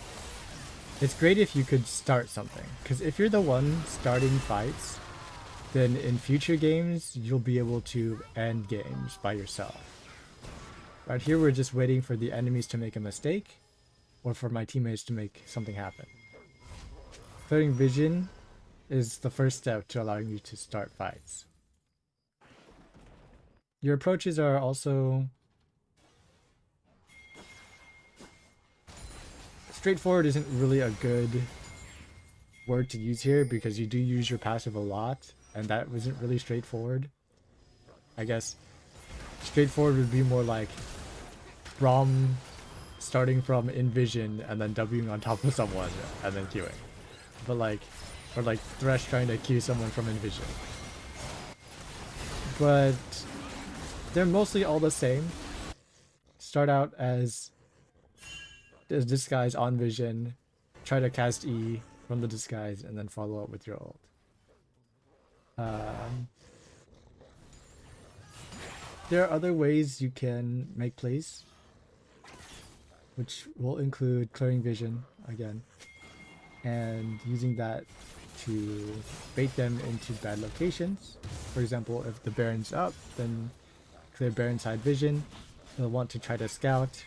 it's great if you could start something, because if you're the one starting fights, then in future games you'll be able to end games by yourself. Right here we're just waiting for the enemies to make a mistake or for my teammates to make something happen. Clearing vision is the first step to allowing you to start fights. Your approaches are also straightforward isn't really a good word to use here because you do use your passive a lot, and that wasn't really straightforward. I guess straightforward would be more like Braum starting from in vision and then Wing on top of someone and then queuing. But or like Thresh trying to queue someone from in vision. But they're mostly all the same. Start out as disguise on vision, try to cast E from the disguise, and then follow up with your ult. There are other ways you can make plays, which will include clearing vision again, and using that to bait them into bad locations. For example, if the Baron's up, then clear Baron side vision. You'll want to try to scout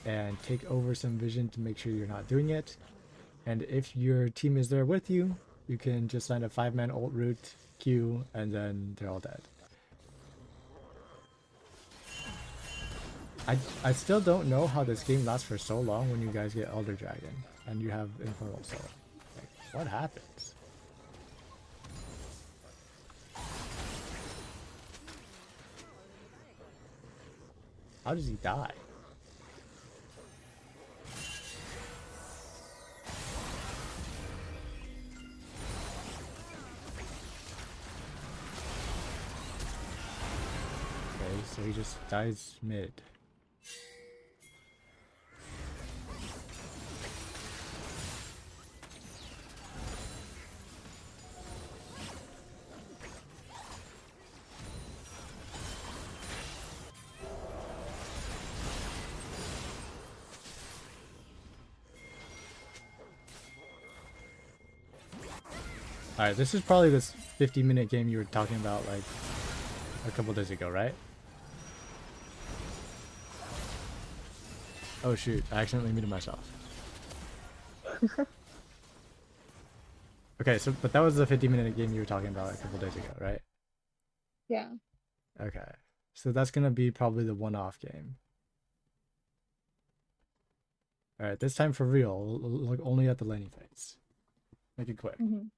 and take over some vision to make sure you're not doing it. And if your team is there with you, you can just land a 5-man ult route, Q, and then they're all dead. I still don't know how this game lasts for so long when you guys get Elder Dragon and you have Infernal Soul. Like, what happens? How does he die? Okay, so he just dies mid. Alright, this is probably this 50-minute game you were talking about like a couple days ago, right? Oh shoot, I accidentally muted myself. Okay, so but that was the 50-minute game you were talking about a couple days ago, right? Yeah. Okay. So that's gonna be probably the one-off game. Alright, this time for real, look only at the laning phase. Make it quick. Mm-hmm.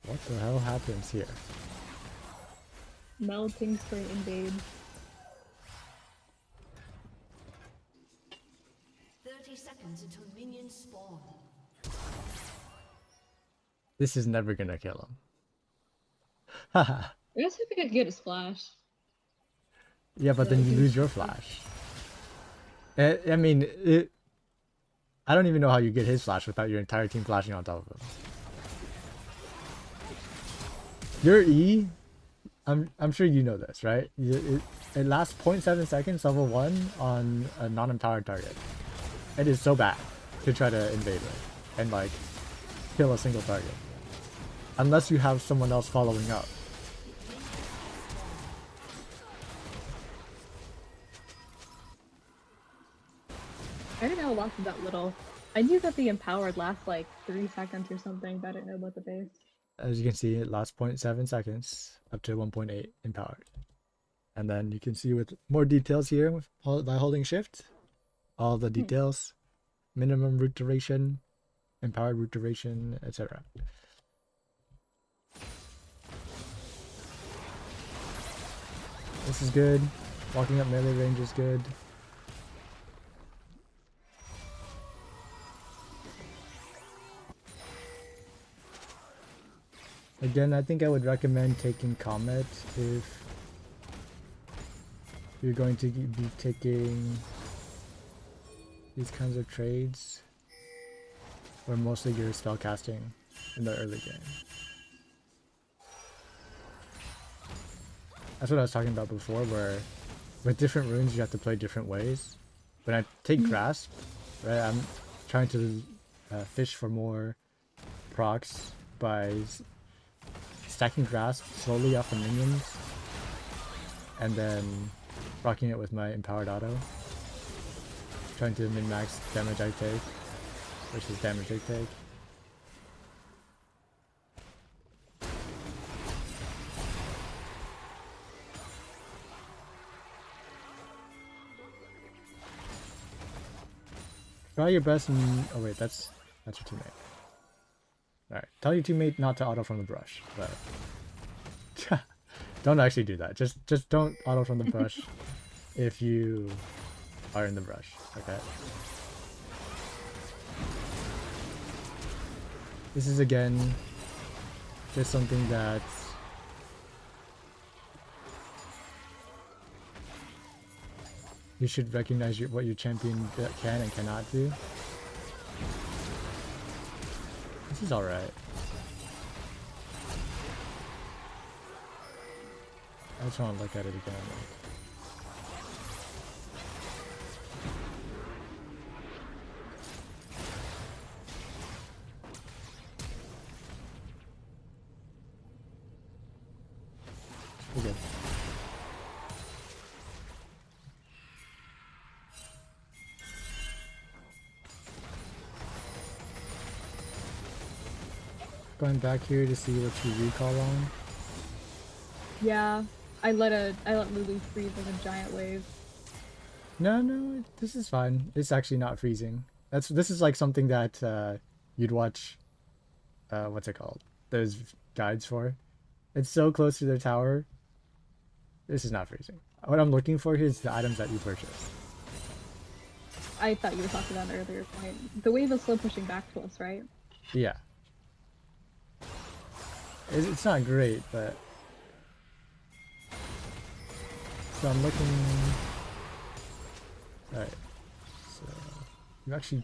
What the hell happens here? Melting spring invade. 30 seconds until minions spawn. This is never gonna kill him. Haha. I guess if we could get a splash. Yeah, but then you lose your flash. I mean, I don't even know how you get his flash without your entire team flashing on top of him. Your E, I'm sure you know this, right? It lasts 0.7 seconds level 1 on a non-empowered target. It is so bad to try to invade with and like kill a single target. Unless you have someone else following up. I didn't know lots about little. I knew that the empowered lasts like 3 seconds or something, but I didn't know about the base. As you can see, it lasts 0.7 seconds up to 1.8 empowered. And then you can see with more details here by holding shift, all the details, minimum root duration, empowered root duration, etc. This is good. Walking up melee range is good. Again, I think I would recommend taking Comet if you're going to be taking these kinds of trades, or mostly you're spell casting in the early game. That's what I was talking about before, where with different runes you have to play different ways. When I take Grasp, right, I'm trying to fish for more procs by stacking Grasp slowly off the minions, and then rocking it with my empowered auto. Trying to min-max damage I take versus damage they take. Try your best and... oh wait, that's your teammate. Alright, tell your teammate not to auto from the brush, but... don't actually do that. Just don't auto from the brush if you are in the brush, okay? This is again just something that you should recognize what your champion can and cannot do. This is alright. I just want to look at it again. going back here to see what you recall on. Yeah, I let Lulu freeze like a giant wave. No, no, this is fine. It's actually not freezing. This is like something that you'd watch. What's it called? Those guides for. It's so close to their tower. This is not freezing. What I'm looking for here is the items that you purchased. I thought you were talking about an earlier point. The wave is slow pushing back to us, right? Yeah. It's not great, but so I'm looking. All right. So you actually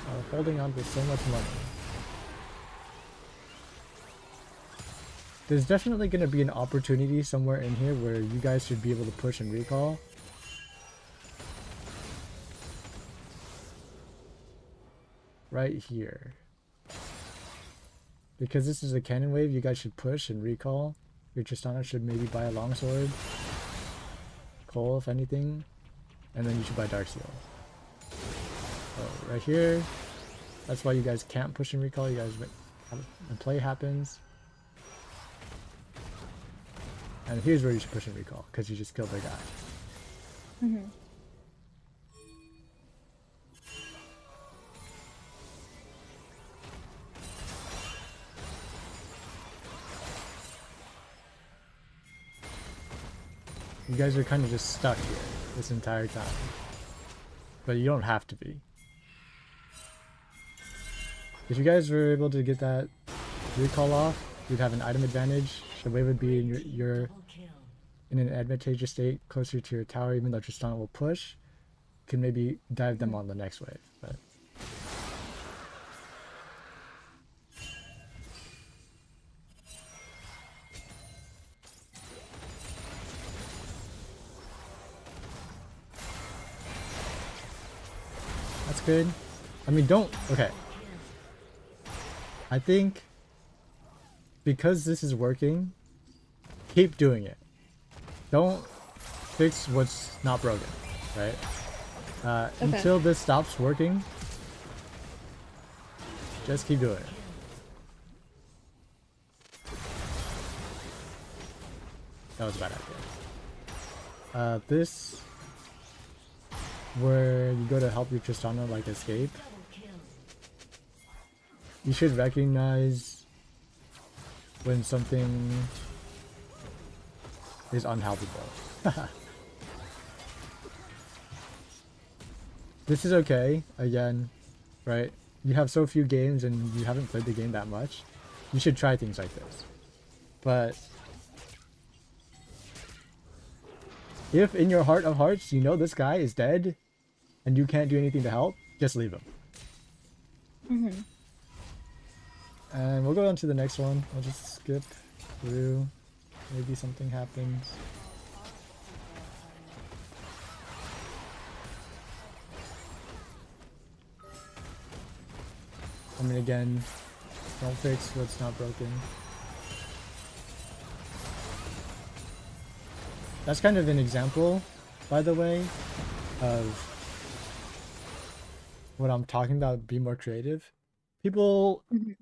are holding on to so much money. There's definitely going to be an opportunity somewhere in here where you guys should be able to push and recall. Right here. Because this is a cannon wave, you guys should push and recall. Your Tristana should maybe buy a longsword. Cole, if anything. And then you should buy Darksteel. So right here. That's why you guys can't push and recall. You guys, the play happens. And here's where you should push and recall, because you just killed their guy. Mm-hmm. You guys are kind of just stuck here this entire time. But you don't have to be. If you guys were able to get that recall off, you'd have an item advantage. The wave would be in your in an advantageous state closer to your tower, even though Tristana will push. You can maybe dive them on the next wave. But that's good. I mean, okay. I think because this is working, keep doing it. Don't fix what's not broken, right? Okay. Until this stops working, just keep doing it. That was a bad idea. This, where you go to help your Tristana like escape, you should recognize when something is unhelpable. This is okay, again, right? You have so few games and you haven't played the game that much. You should try things like this. But if in your heart of hearts you know this guy is dead and you can't do anything to help, just leave him. Mm-hmm. And we'll go on to the next one. I'll just skip through. Maybe something happens. I mean, again, don't fix what's not broken. That's kind of an example, by the way, of what I'm talking about, be more creative. People Mm-hmm.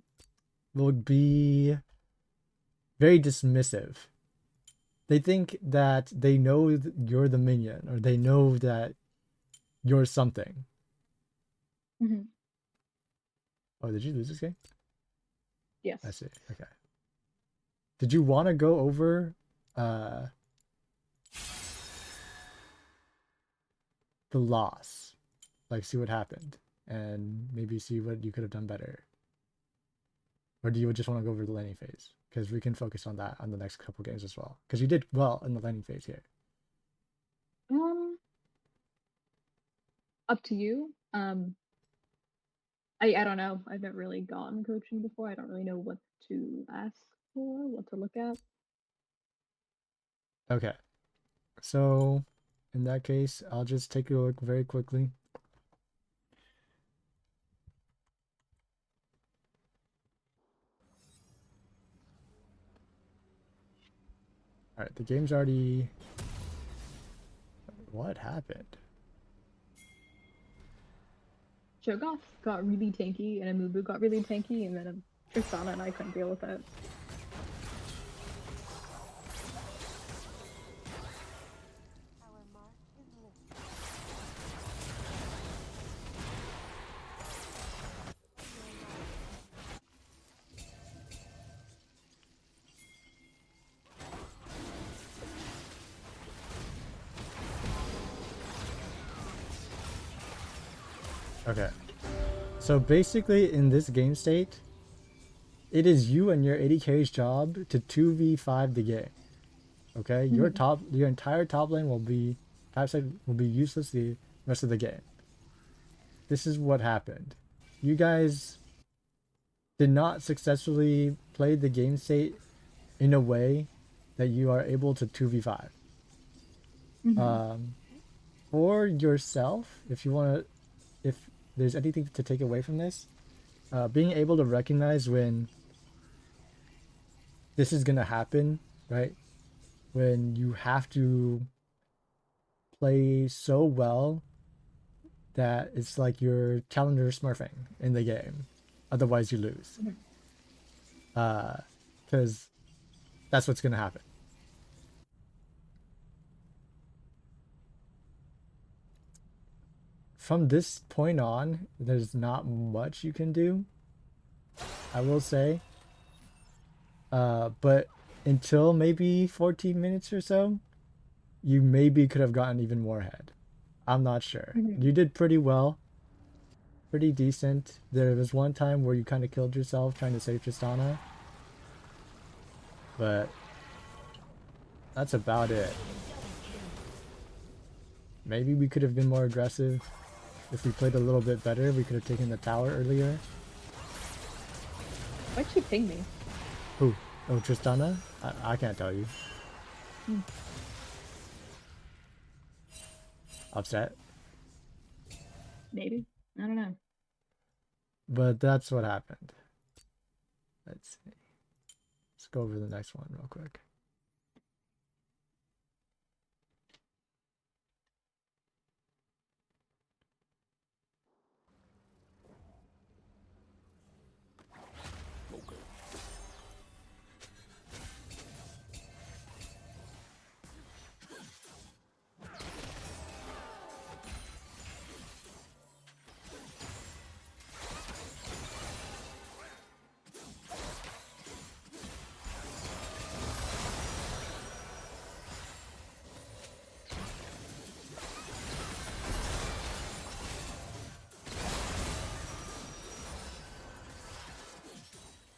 will be very dismissive. They think that they know you're the minion, or they know that you're something. Mm-hmm. Oh, did you lose this game? Yes. I see. Okay. Did you want to go over the loss? Like, see what happened, and maybe see what you could have done better? Or do you just want to go over the laning phase? Because we can focus on that on the next couple games as well. Because you did well in the laning phase here. Up to you. I don't know. I've never really gotten coaching before. I don't really know what to ask for, what to look at. Okay. So, in that case, I'll just take a look very quickly. Alright, the game's already... What happened? Cho'Gath got really tanky, and Amumu got really tanky, and then Tristana and I couldn't deal with it. Okay. So basically, in this game state, it is you and your AD carry's job to 2v5 the game. Okay? Your entire top lane will be useless the rest of the game. This is what happened. You guys did not successfully play the game state in a way that you are able to 2v5. For yourself, if you want to, if there's anything to take away from this, being able to recognize when this is gonna happen, right? When you have to play so well that it's like you're challenger smurfing in the game, otherwise you lose. Because that's what's gonna happen. From this point on, there's not much you can do, I will say. But until maybe 14 minutes or so, you maybe could have gotten even more ahead. I'm not sure. You did pretty well. Pretty decent. There was one time where you kind of killed yourself trying to save Tristana. But that's about it. Maybe we could have been more aggressive. If we played a little bit better, we could have taken the tower earlier. Why'd she ping me? Who? Oh, Tristana? I can't tell you. Upset? Maybe. I don't know. But that's what happened. Let's see. Let's go over the next one real quick.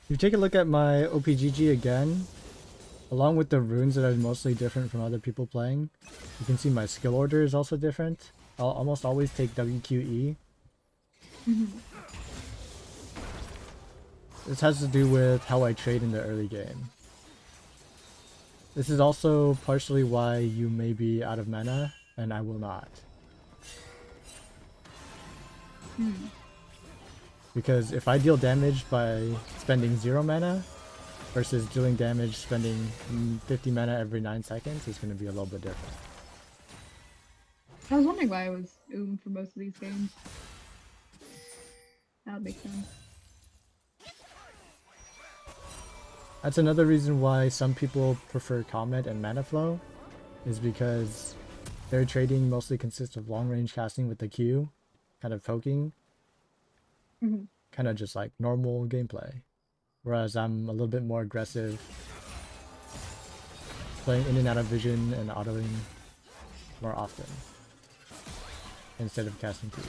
If you take a look at my OPGG again, along with the runes that are mostly different from other people playing, you can see my skill order is also different. I'll almost always take WQE. This has to do with how I trade in the early game. This is also partially why you may be out of mana, and I will not. Because if I deal damage by spending 0 mana versus dealing damage spending 50 mana every 9 seconds, it's going to be a little bit different. I was wondering why I was for most of these games. That would make sense. That's another reason why some people prefer Comet and Mana Flow, is because their trading mostly consists of long range casting with the Q, kind of poking. Kind of just like normal gameplay. Whereas I'm a little bit more aggressive, playing in and out of vision and autoing more often instead of casting Q.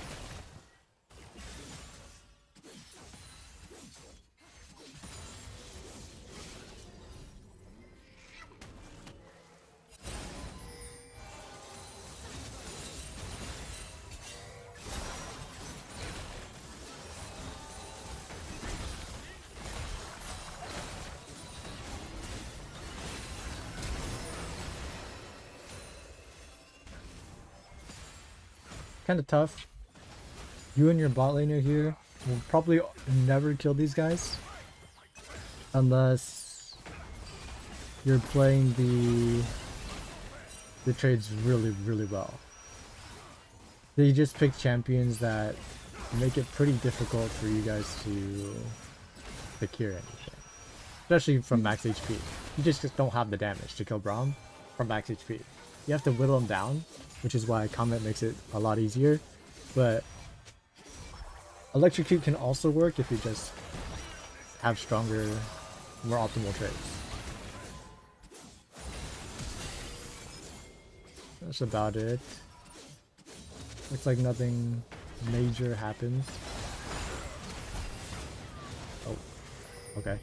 Kind of tough. You and your bot laner here will probably never kill these guys unless you're playing the trades really well. They just pick champions that make it pretty difficult for you guys to to cure anything, especially from max HP. You just don't have the damage to kill Braum from max HP. You have to whittle him down, which is why Comet makes it a lot easier. But Electrocute can also work if you just have stronger, more optimal traits. That's about it. Looks like nothing major happens. Oh, okay.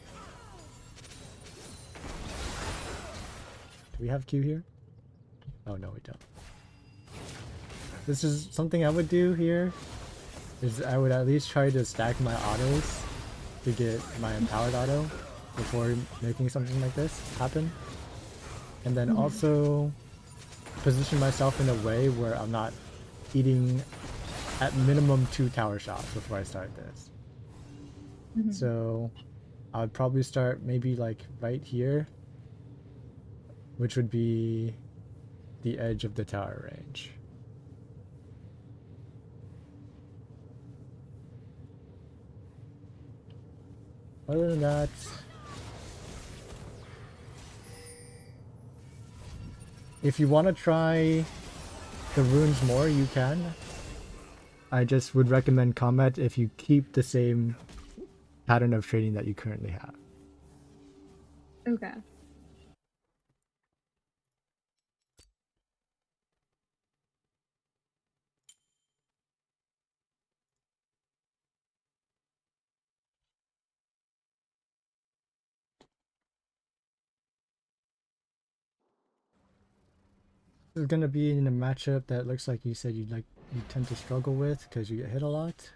Do we have Q here? Oh no, we don't. This is something I would do here. Is I would at least try to stack my autos to get my empowered auto before making something like this happen. And then also position myself in a way where I'm not eating at minimum 2 tower shots before I start this. So I would probably start maybe like right here, which would be the edge of the tower range. Other than that, if you want to try the runes more, you can. I just would recommend Comet if you keep the same pattern of trading that you currently have. Okay. This is gonna be in a matchup that looks like you said you tend to struggle with because you get hit a lot.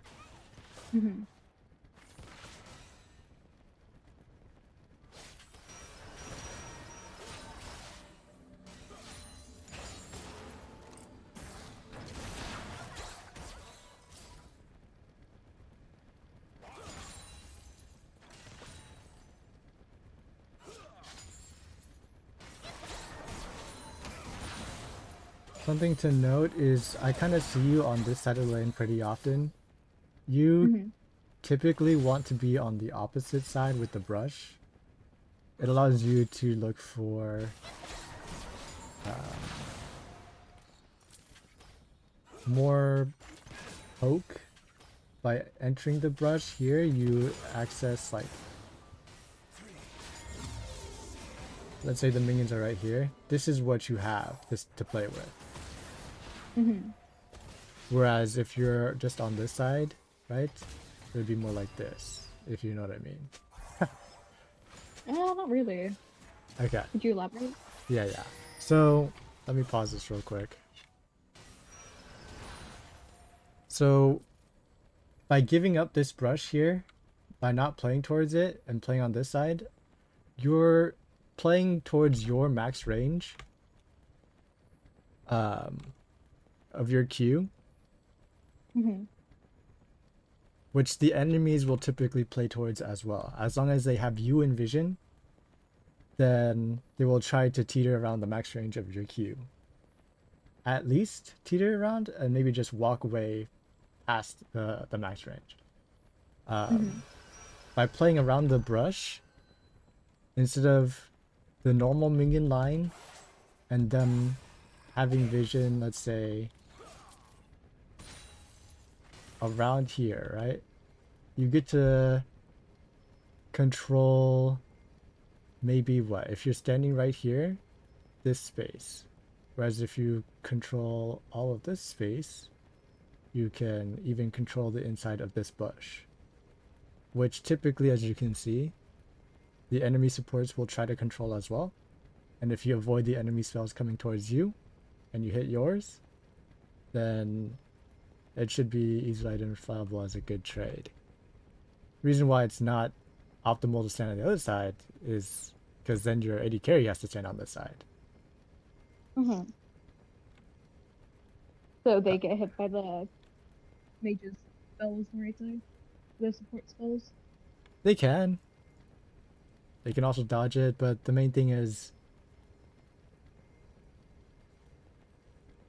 Something to note is I kind of see you on this side of the lane pretty often. You typically want to be on the opposite side with the brush. It allows you to look for more poke. By entering the brush here, you access like, let's say the minions are right here. This is what you have this to play with. Whereas if you're just on this side, right, it would be more like this, if you know what I mean. Not really. Okay. Could you elaborate? Yeah. So let me pause this real quick. So by giving up this brush here, by not playing towards it and playing on this side, you're playing towards your max range of your Q, which the enemies will typically play towards as well. As long as they have you in vision, then they will try to teeter around the max range of your Q. At least teeter around and maybe just walk away past the max range. By playing around the brush, instead of the normal minion line and them having vision, let's say, around here, right? You get to control maybe what? If you're standing right here, this space. Whereas if you control all of this space, you can even control the inside of this bush. Which typically, as you can see, the enemy supports will try to control as well. And if you avoid the enemy spells coming towards you, and you hit yours, then it should be easily identifiable as a good trade. Reason why it's not optimal to stand on the other side is because then your AD carry has to stand on this side. So they get hit by the mage's spells on the right side? The support spells? They can. They can also dodge it, but the main thing is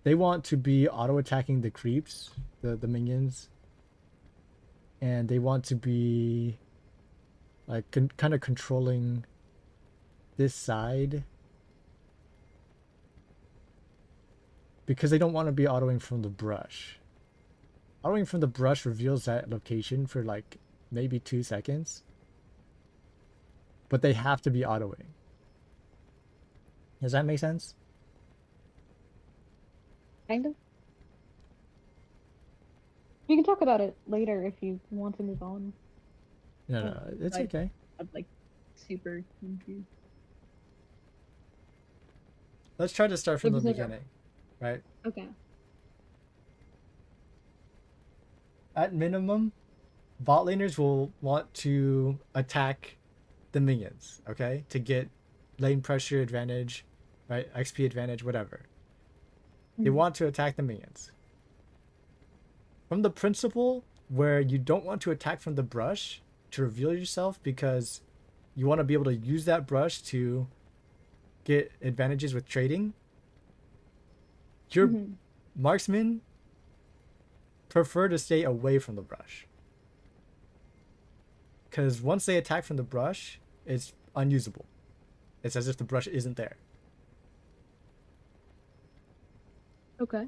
they want to be auto-attacking the creeps, the minions. And they want to be like kind of controlling this side because they don't want to be autoing from the brush. Autoing from the brush reveals that location for like maybe 2 seconds, but they have to be autoing. Does that make sense? Kind of. We can talk about it later if you want to move on. No, it's okay. I'm like super confused. Let's try to start from the So besides- beginning, right? Okay. At minimum, bot laners will want to attack the minions, okay? To get lane pressure advantage, right? XP advantage, whatever. They want to attack the minions. From the principle where you don't want to attack from the brush to reveal yourself because you want to be able to use that brush to get advantages with trading, your marksmen prefer to stay away from the brush. Because once they attack from the brush, it's unusable. It's as if the brush isn't there. Okay.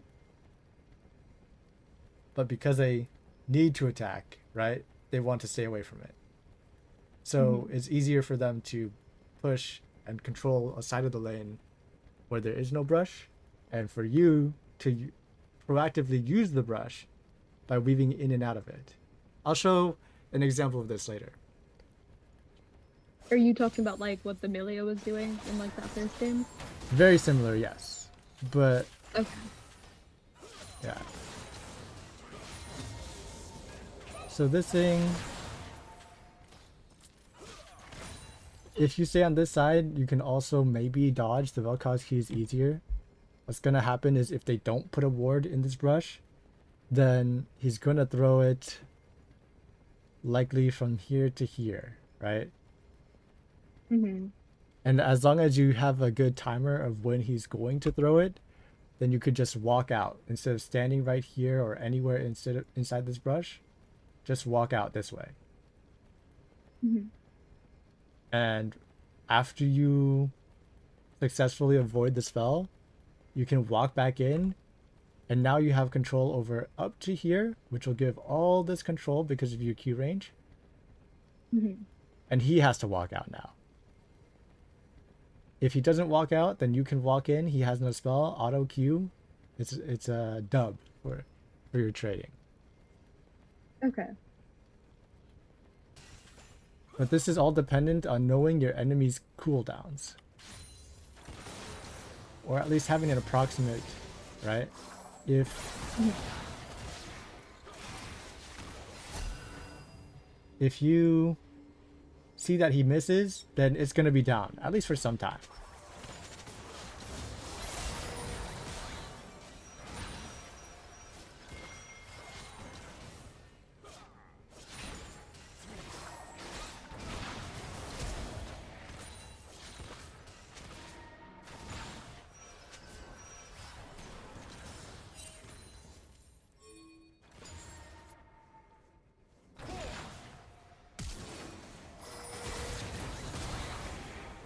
But because they need to attack, right, they want to stay away from it. So it's easier for them to push and control a side of the lane where there is no brush, and for you to proactively use the brush by weaving in and out of it. I'll show an example of this later. Are you talking about like what the Millia was doing in like that first game? Very similar, yes. But Okay. yeah. So this thing, if you stay on this side, you can also maybe dodge the Vel'Koz keys easier. What's gonna happen is if they don't put a ward in this brush, then he's gonna throw it likely from here to here, right? And as long as you have a good timer of when he's going to throw it, then you could just walk out instead of standing right here or anywhere inside this brush. Just walk out this way. And after you successfully avoid the spell, you can walk back in, and now you have control over up to here, which will give all this control because of your Q range. And he has to walk out now. If he doesn't walk out, then you can walk in. He has no spell, auto Q. It's a dub for your trading. Okay. But this is all dependent on knowing your enemy's cooldowns. Or at least having an approximate, right? If you see that he misses, then it's going to be down, at least for some time.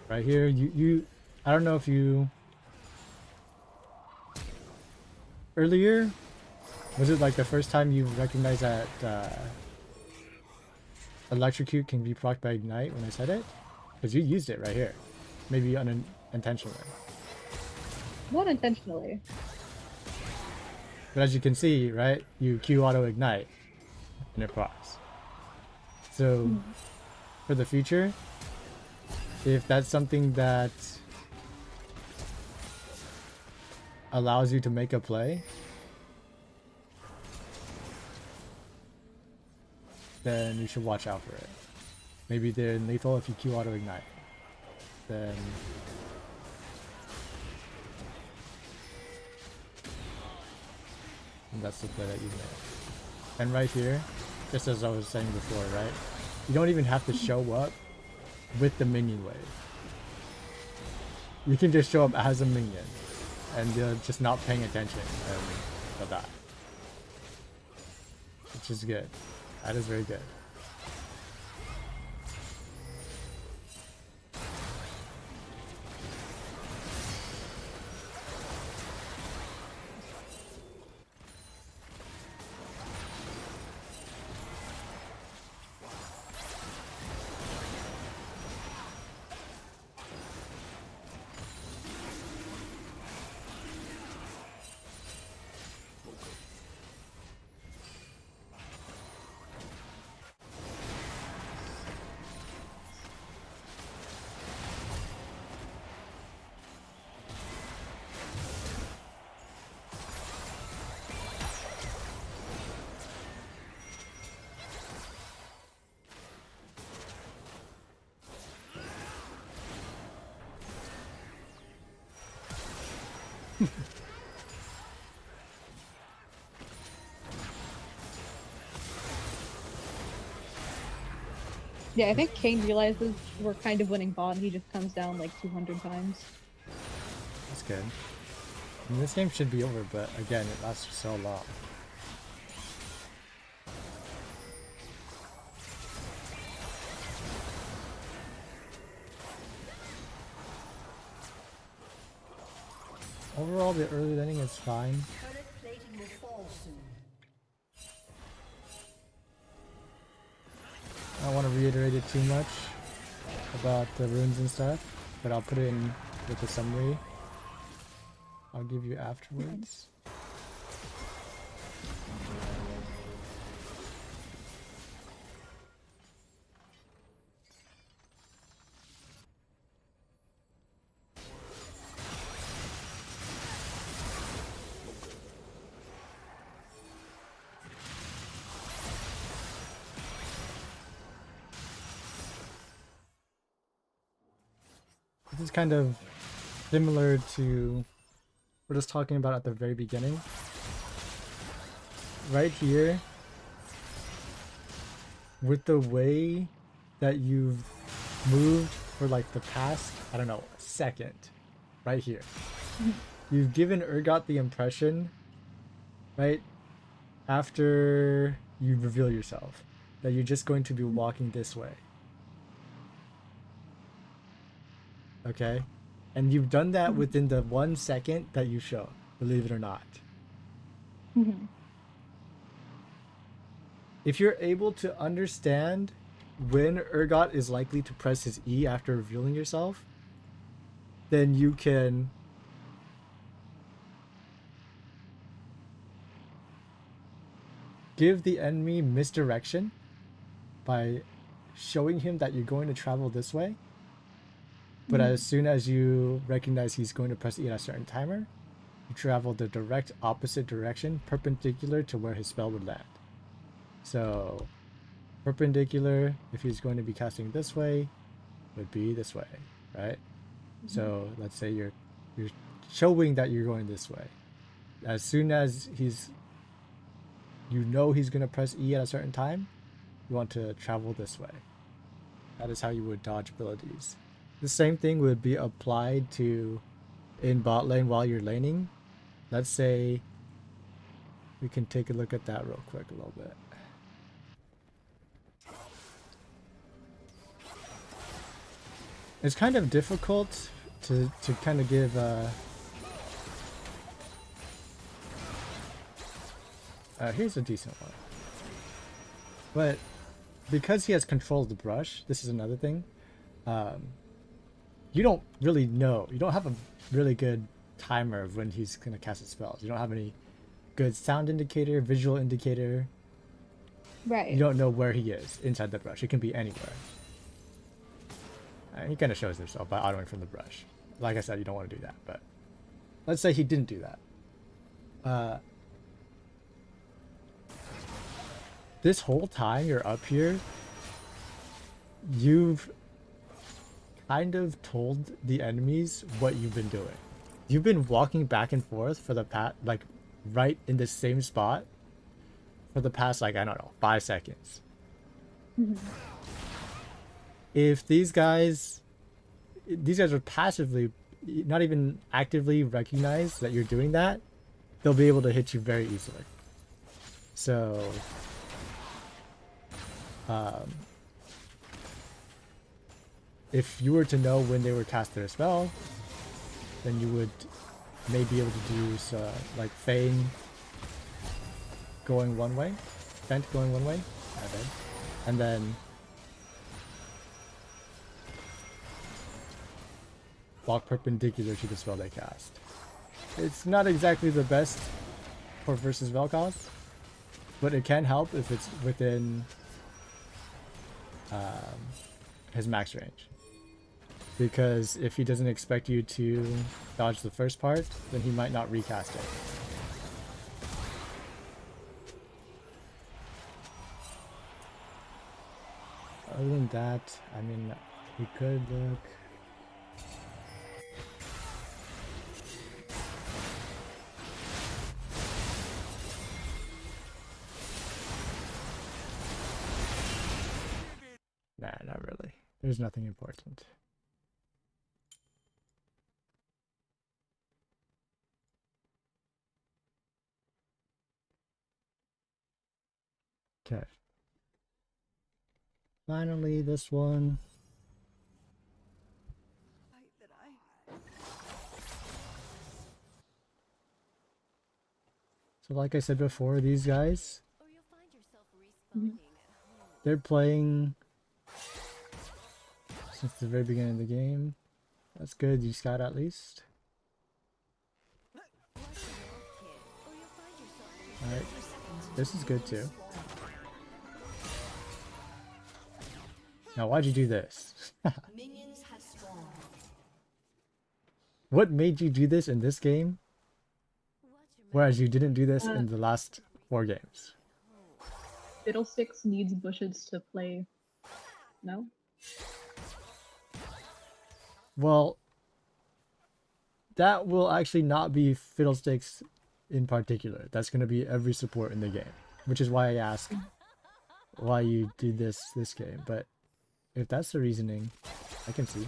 Right here, I don't know if you earlier, was it like the first time you recognized that electrocute can be procced by ignite when I said it? Because you used it right here, maybe unintentionally. Not intentionally. But as you can see, right, you Q auto ignite and it procs. So for the future, if that's something that allows you to make a play, then you should watch out for it. Maybe they're lethal if you Q auto ignite. Then that's the play that you make. And right here, just as I was saying before, right? You don't even have to show up with the minion wave. You can just show up as a minion and they're just not paying attention and they'll die. Which is good. That is very good. Yeah, I think Kane realizes we're kind of winning bot and he just comes down like 200 times. That's good. I mean, this game should be over, but again, it lasts for so long. Overall, the early laning is fine. Turret plating will fall soon. I don't want to reiterate it too much about the runes and stuff, but I'll put it in with a summary. I'll give you afterwards. This is kind of similar to what I was talking about at the very beginning. Right here, with the way that you've moved for like the past, I don't know, second, right here. You've given Urgot the impression, right, after you reveal yourself, that you're just going to be walking this way. Okay? And you've done that within the 1 second that you show, believe it or not. Mhm. If you're able to understand when Urgot is likely to press his E after revealing yourself, then you can give the enemy misdirection by showing him that you're going to travel this way. But as soon as you recognize he's going to press E at a certain timer, you travel the direct opposite direction, perpendicular to where his spell would land. So, perpendicular, if he's going to be casting this way, would be this way, right? So let's say you're showing that you're going this way. As soon as you know he's going to press E at a certain time, you want to travel this way. That is how you would dodge abilities. The same thing would be applied to in bot lane while you're laning. Let's say we can take a look at that real quick a little bit. It's kind of difficult to kind of give here's a decent one. But because he has control of the brush, this is another thing. You don't really know. You don't have a really good timer of when he's going to cast his spells. You don't have any good sound indicator, visual indicator. Right. You don't know where he is inside the brush. It can be anywhere. He kind of shows himself by autoing from the brush. Like I said, you don't want to do that, but let's say he didn't do that. This whole time you're up here, you've kind of told the enemies what you've been doing. You've been walking back and forth for the past, like, right in the same spot for the past, like, I don't know, 5 seconds. If these guys are passively, not even actively recognize that you're doing that, they'll be able to hit you very easily. So, if you were to know when they would cast their spell, then you would maybe be able to do like feign going one way, Fent going one way, and then walk perpendicular to the spell they cast. It's not exactly the best for versus Vel'Koz, but it can help if it's within his max range. Because if he doesn't expect you to dodge the first part, then he might not recast it. Other than that, I mean, we could look. Nah, not really. There's nothing important. Okay. Finally, this one. So like I said before, these guys, Mhm. they're playing since the very beginning of the game. That's good, you scout at least. Alright, this is good too. Now why'd you do this? Minions have spawned. What made you do this in this game, whereas you didn't do this in the last 4 games? Fiddlesticks needs bushes to play. No? Well, that will actually not be Fiddlesticks in particular. That's going to be every support in the game, which is why I asked why you did this game. But if that's the reasoning, I can see.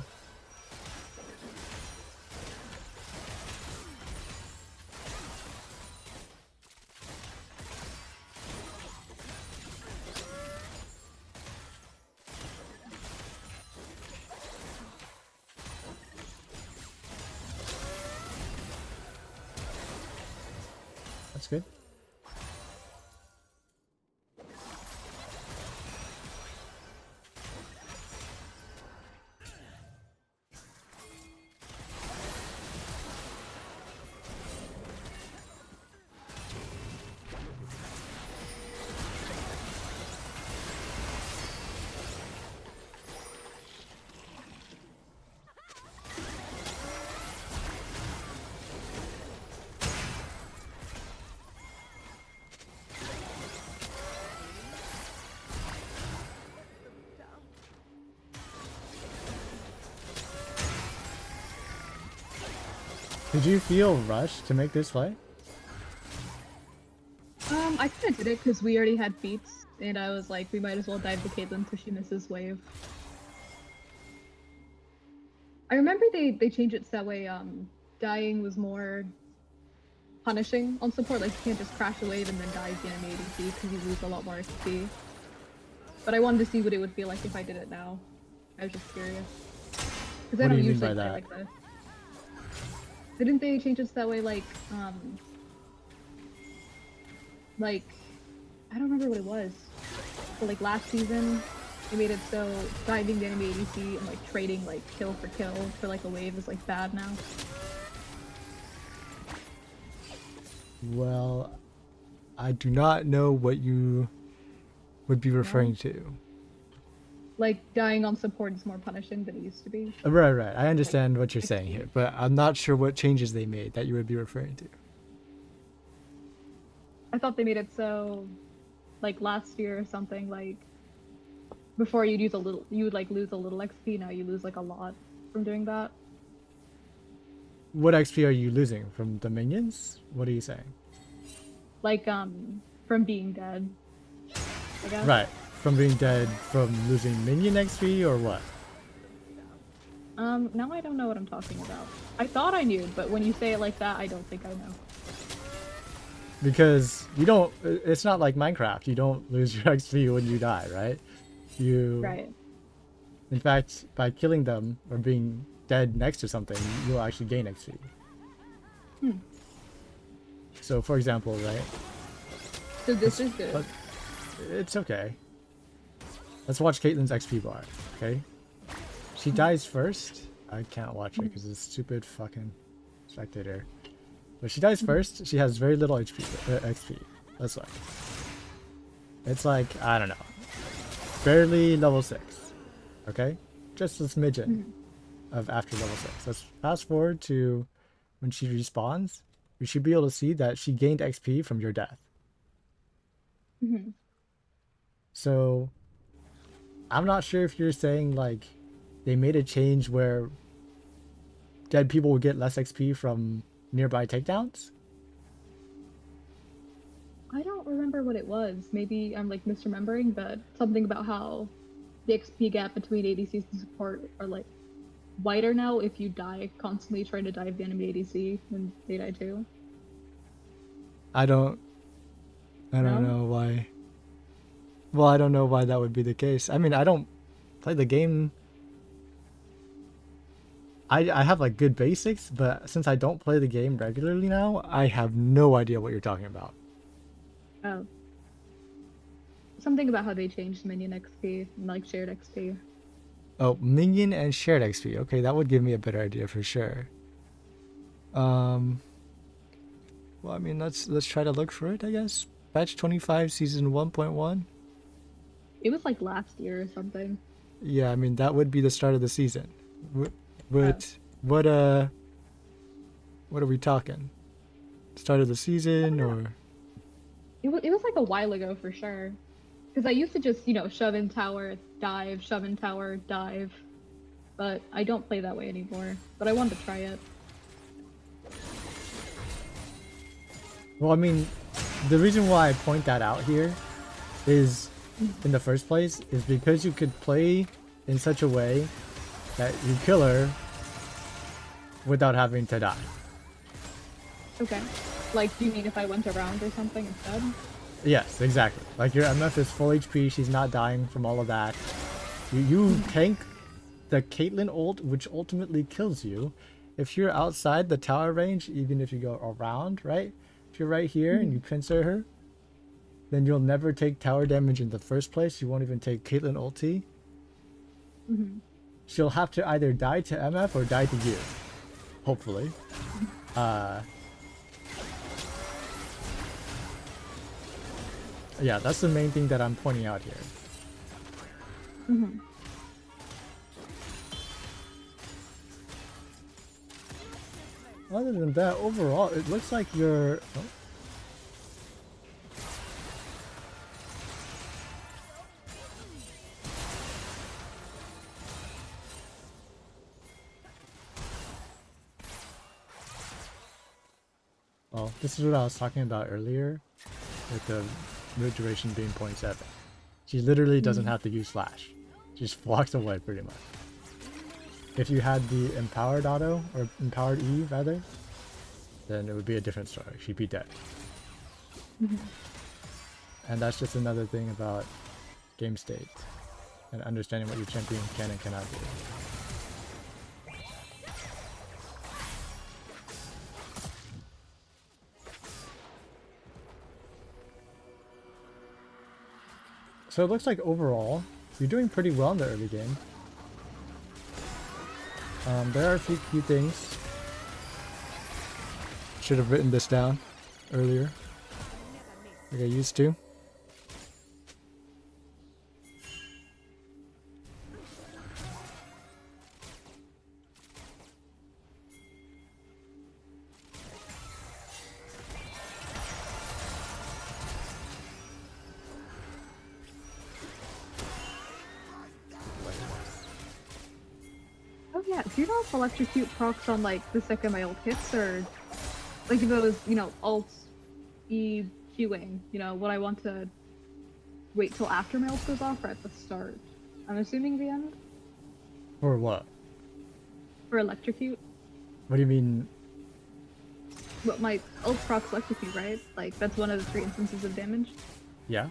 That's good. Did you feel rushed to make this play? I kind of did it because we already had beats, and I was like, we might as well dive the Caitlyn so she misses wave. I remember they changed it so that way dying was more punishing on support. Like you can't just crash a wave and then die again in ADC because you lose a lot more XP. But I wanted to see what it would feel like if I did it now. I was just curious. Because I What do don't you mean usually by play that? like this. Didn't they change it so that way like I don't remember what it was. But like last season they made it so diving the enemy ADC and like trading like kill for like a wave is like bad now. Well, I do not know what you would be referring to. Like dying on support is more punishing than it used to be. Right. I understand what you're saying XP. here, but I'm not sure what changes they made that you would be referring to. I thought they made it so like last year or something, like before you'd use a little you would like lose a little XP, now you lose like a lot from doing that. What XP are you losing from the minions? What are you saying? Like from being dead, I guess. Right, from being dead, from losing minion XP, or what? Now I don't know what I'm talking about. I thought I knew, but when you say it like that, I don't think I know. Because you don't. It's not like Minecraft. You don't lose your XP when you die, right? You. Right. In fact, by killing them or being dead next to something, you'll actually gain XP. Hmm. So, for example, right? So this is good. But it's okay. Let's watch Caitlyn's XP bar, okay? She dies first. I can't watch it because it's stupid fucking spectator. But she dies first. She has very little XP. That's why. It's like, I don't know. Barely level 6. Okay? Just a smidgen of after level 6. Let's fast forward to when she respawns. You should be able to see that she gained XP from your death. Mm-hmm. So, I'm not sure if you're saying, like, they made a change where dead people will get less XP from nearby takedowns? I don't remember what it was. Maybe I'm like misremembering, but something about how the XP gap between ADCs and support are like wider now if you die constantly trying to dive the enemy ADC when they die too. I don't No? know why. Well, I don't know why that would be the case. I mean, I don't play the game. I have like good basics, but since I don't play the game regularly now, I have no idea what you're talking about. Oh. Something about how they changed minion XP and like shared XP. Oh, minion and shared XP. Okay, that would give me a better idea for sure. Well, I mean, let's try to look for it, I guess. Patch 25, season 1.1. It was like last year or something. Yeah, I mean that would be the start of the season. Oh. But what are we talking? Start of the season or? It was like a while ago for sure. Because I used to just, shove in tower, dive, shove in tower, dive. But I don't play that way anymore. But I wanted to try it. Well, I mean, the reason why I point that out here is, in the first place, is because you could play in such a way that you kill her without having to die. Okay. Like, do you mean if I went around or something instead? Yes, exactly. Like your MF is full HP, she's not dying from all of that. You tank the Caitlyn ult, which ultimately kills you. If you're outside the tower range, even if you go around, right? If you're right here and you pincer her, then you'll never take tower damage in the first place. You won't even take Caitlyn ulti. She'll have to either die to MF or die to you. Hopefully. Yeah, that's the main thing that I'm pointing out here. Other than that, overall, it looks like you're... Oh. Well, this is what I was talking about earlier, with the root duration being 0.7. She literally doesn't have to use flash. She just walks away pretty much. If you had the empowered auto, or empowered E rather, then it would be a different story. She'd be dead. And that's just another thing about game state and understanding what your champion can and cannot do. So it looks like overall, you're doing pretty well in the early game. There are a few things. Should have written this down earlier, like I used to. Oh yeah, do you know if electrocute procs on like the second my ult hits, or like if it was, alt E queuing, would I want to wait till after my ult goes off or at the start? I'm assuming the end For what? for electrocute. What do you mean? But my ult procs electrocute, right? Like that's one of the 3 instances of damage. Yeah.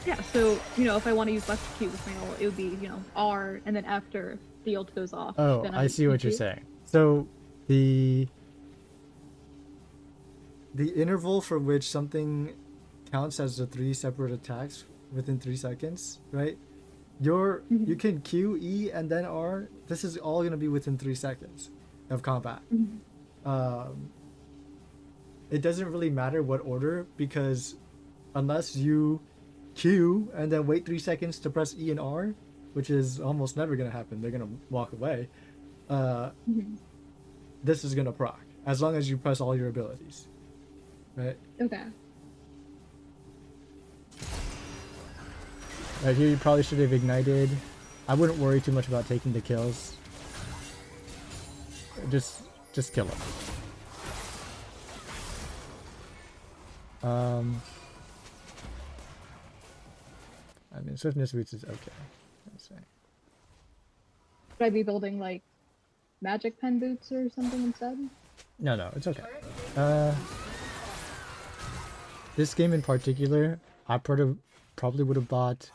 Yeah, so if I want to use electrocute with my ult, it would be R, and then after the ult goes off. Oh, then I see what you're EQ. saying. So the interval for which something counts as the 3 separate attacks within 3 seconds, right? You can Q, E, and then R. This is all gonna be within 3 seconds of combat. It doesn't really matter what order, because unless you Q and then wait 3 seconds to press E and R, which is almost never gonna happen, they're gonna walk away. This is gonna proc as long as you press all your abilities, right? Okay. Right here, you probably should have ignited. I wouldn't worry too much about taking the kills. Just kill them. I And swiftness boots is okay. I'd say. Should I be building like magic pen boots or something instead? No, it's okay. Uh, this game in particular, I probably would have bought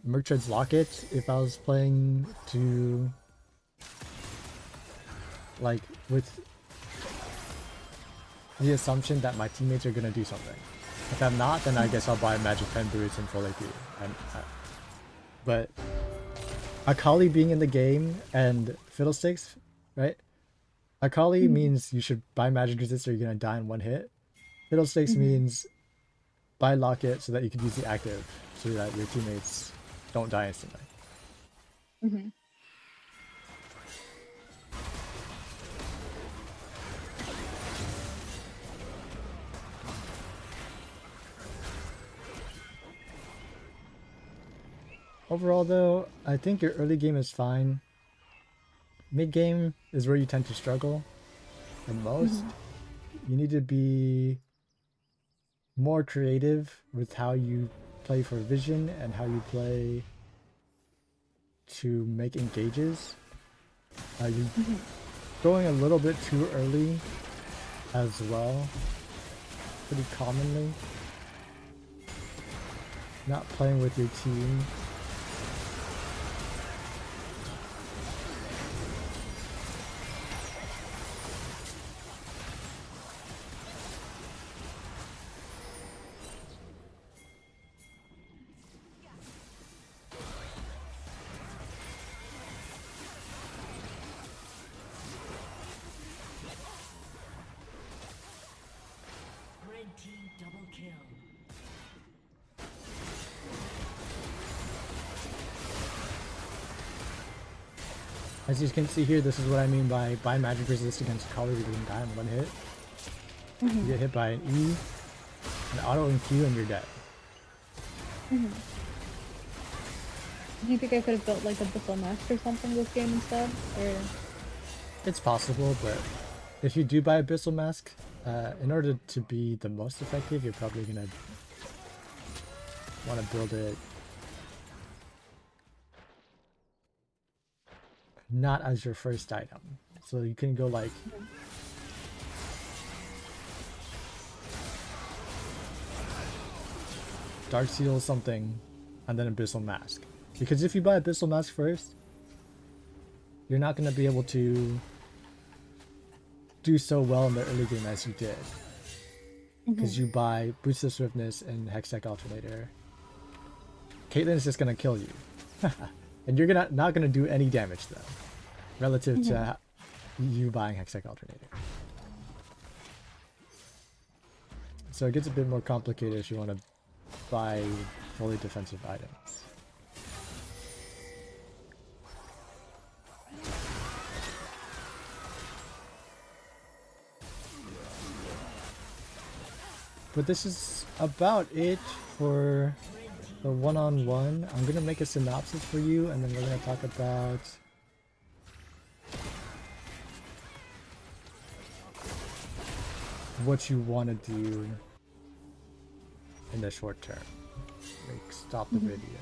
Merchant's Locket if I was playing to like with the assumption that my teammates are gonna do something. If I'm not, then I guess I'll buy Magic Pen Boots and full AP. But Akali being in the game and Fiddlesticks, right? Akali means you should buy Magic Resist or you're gonna die in one hit. Fiddlesticks means buy Locket so that you can use the active so that your teammates don't die instantly. Mm-hmm. Overall though, I think your early game is fine. Mid game is where you tend to struggle the most. You need to be more creative with how you play for vision and how you play to make engages. You're going a little bit too early as well, pretty commonly. Not playing with your team. Red team double kill. As you can see here, this is what I mean by buy magic resist against colors you can die in one hit. You get hit by an E, an auto and Q, and you're dead. Do you think I could have built like a Abyssal Mask or something this game instead? Or It's possible, but if you do buy Abyssal Mask, in order to be the most effective, you're probably gonna want to build it not as your first item. So you can go like Dark Seal something and then Abyssal Mask. Because if you buy Abyssal Mask first, you're not going to be able to do so well in the early game as you did. Because you buy Boost of Swiftness and Hextech Alternator. Caitlyn is just going to kill you. And you're not going to do any damage though, relative to you buying Hextech Alternator. So it gets a bit more complicated if you want to buy fully defensive items. But this is about it for the one-on-one. I'm gonna make a synopsis for you, and then we're gonna talk about what you want to do in the short term. Like, stop the video.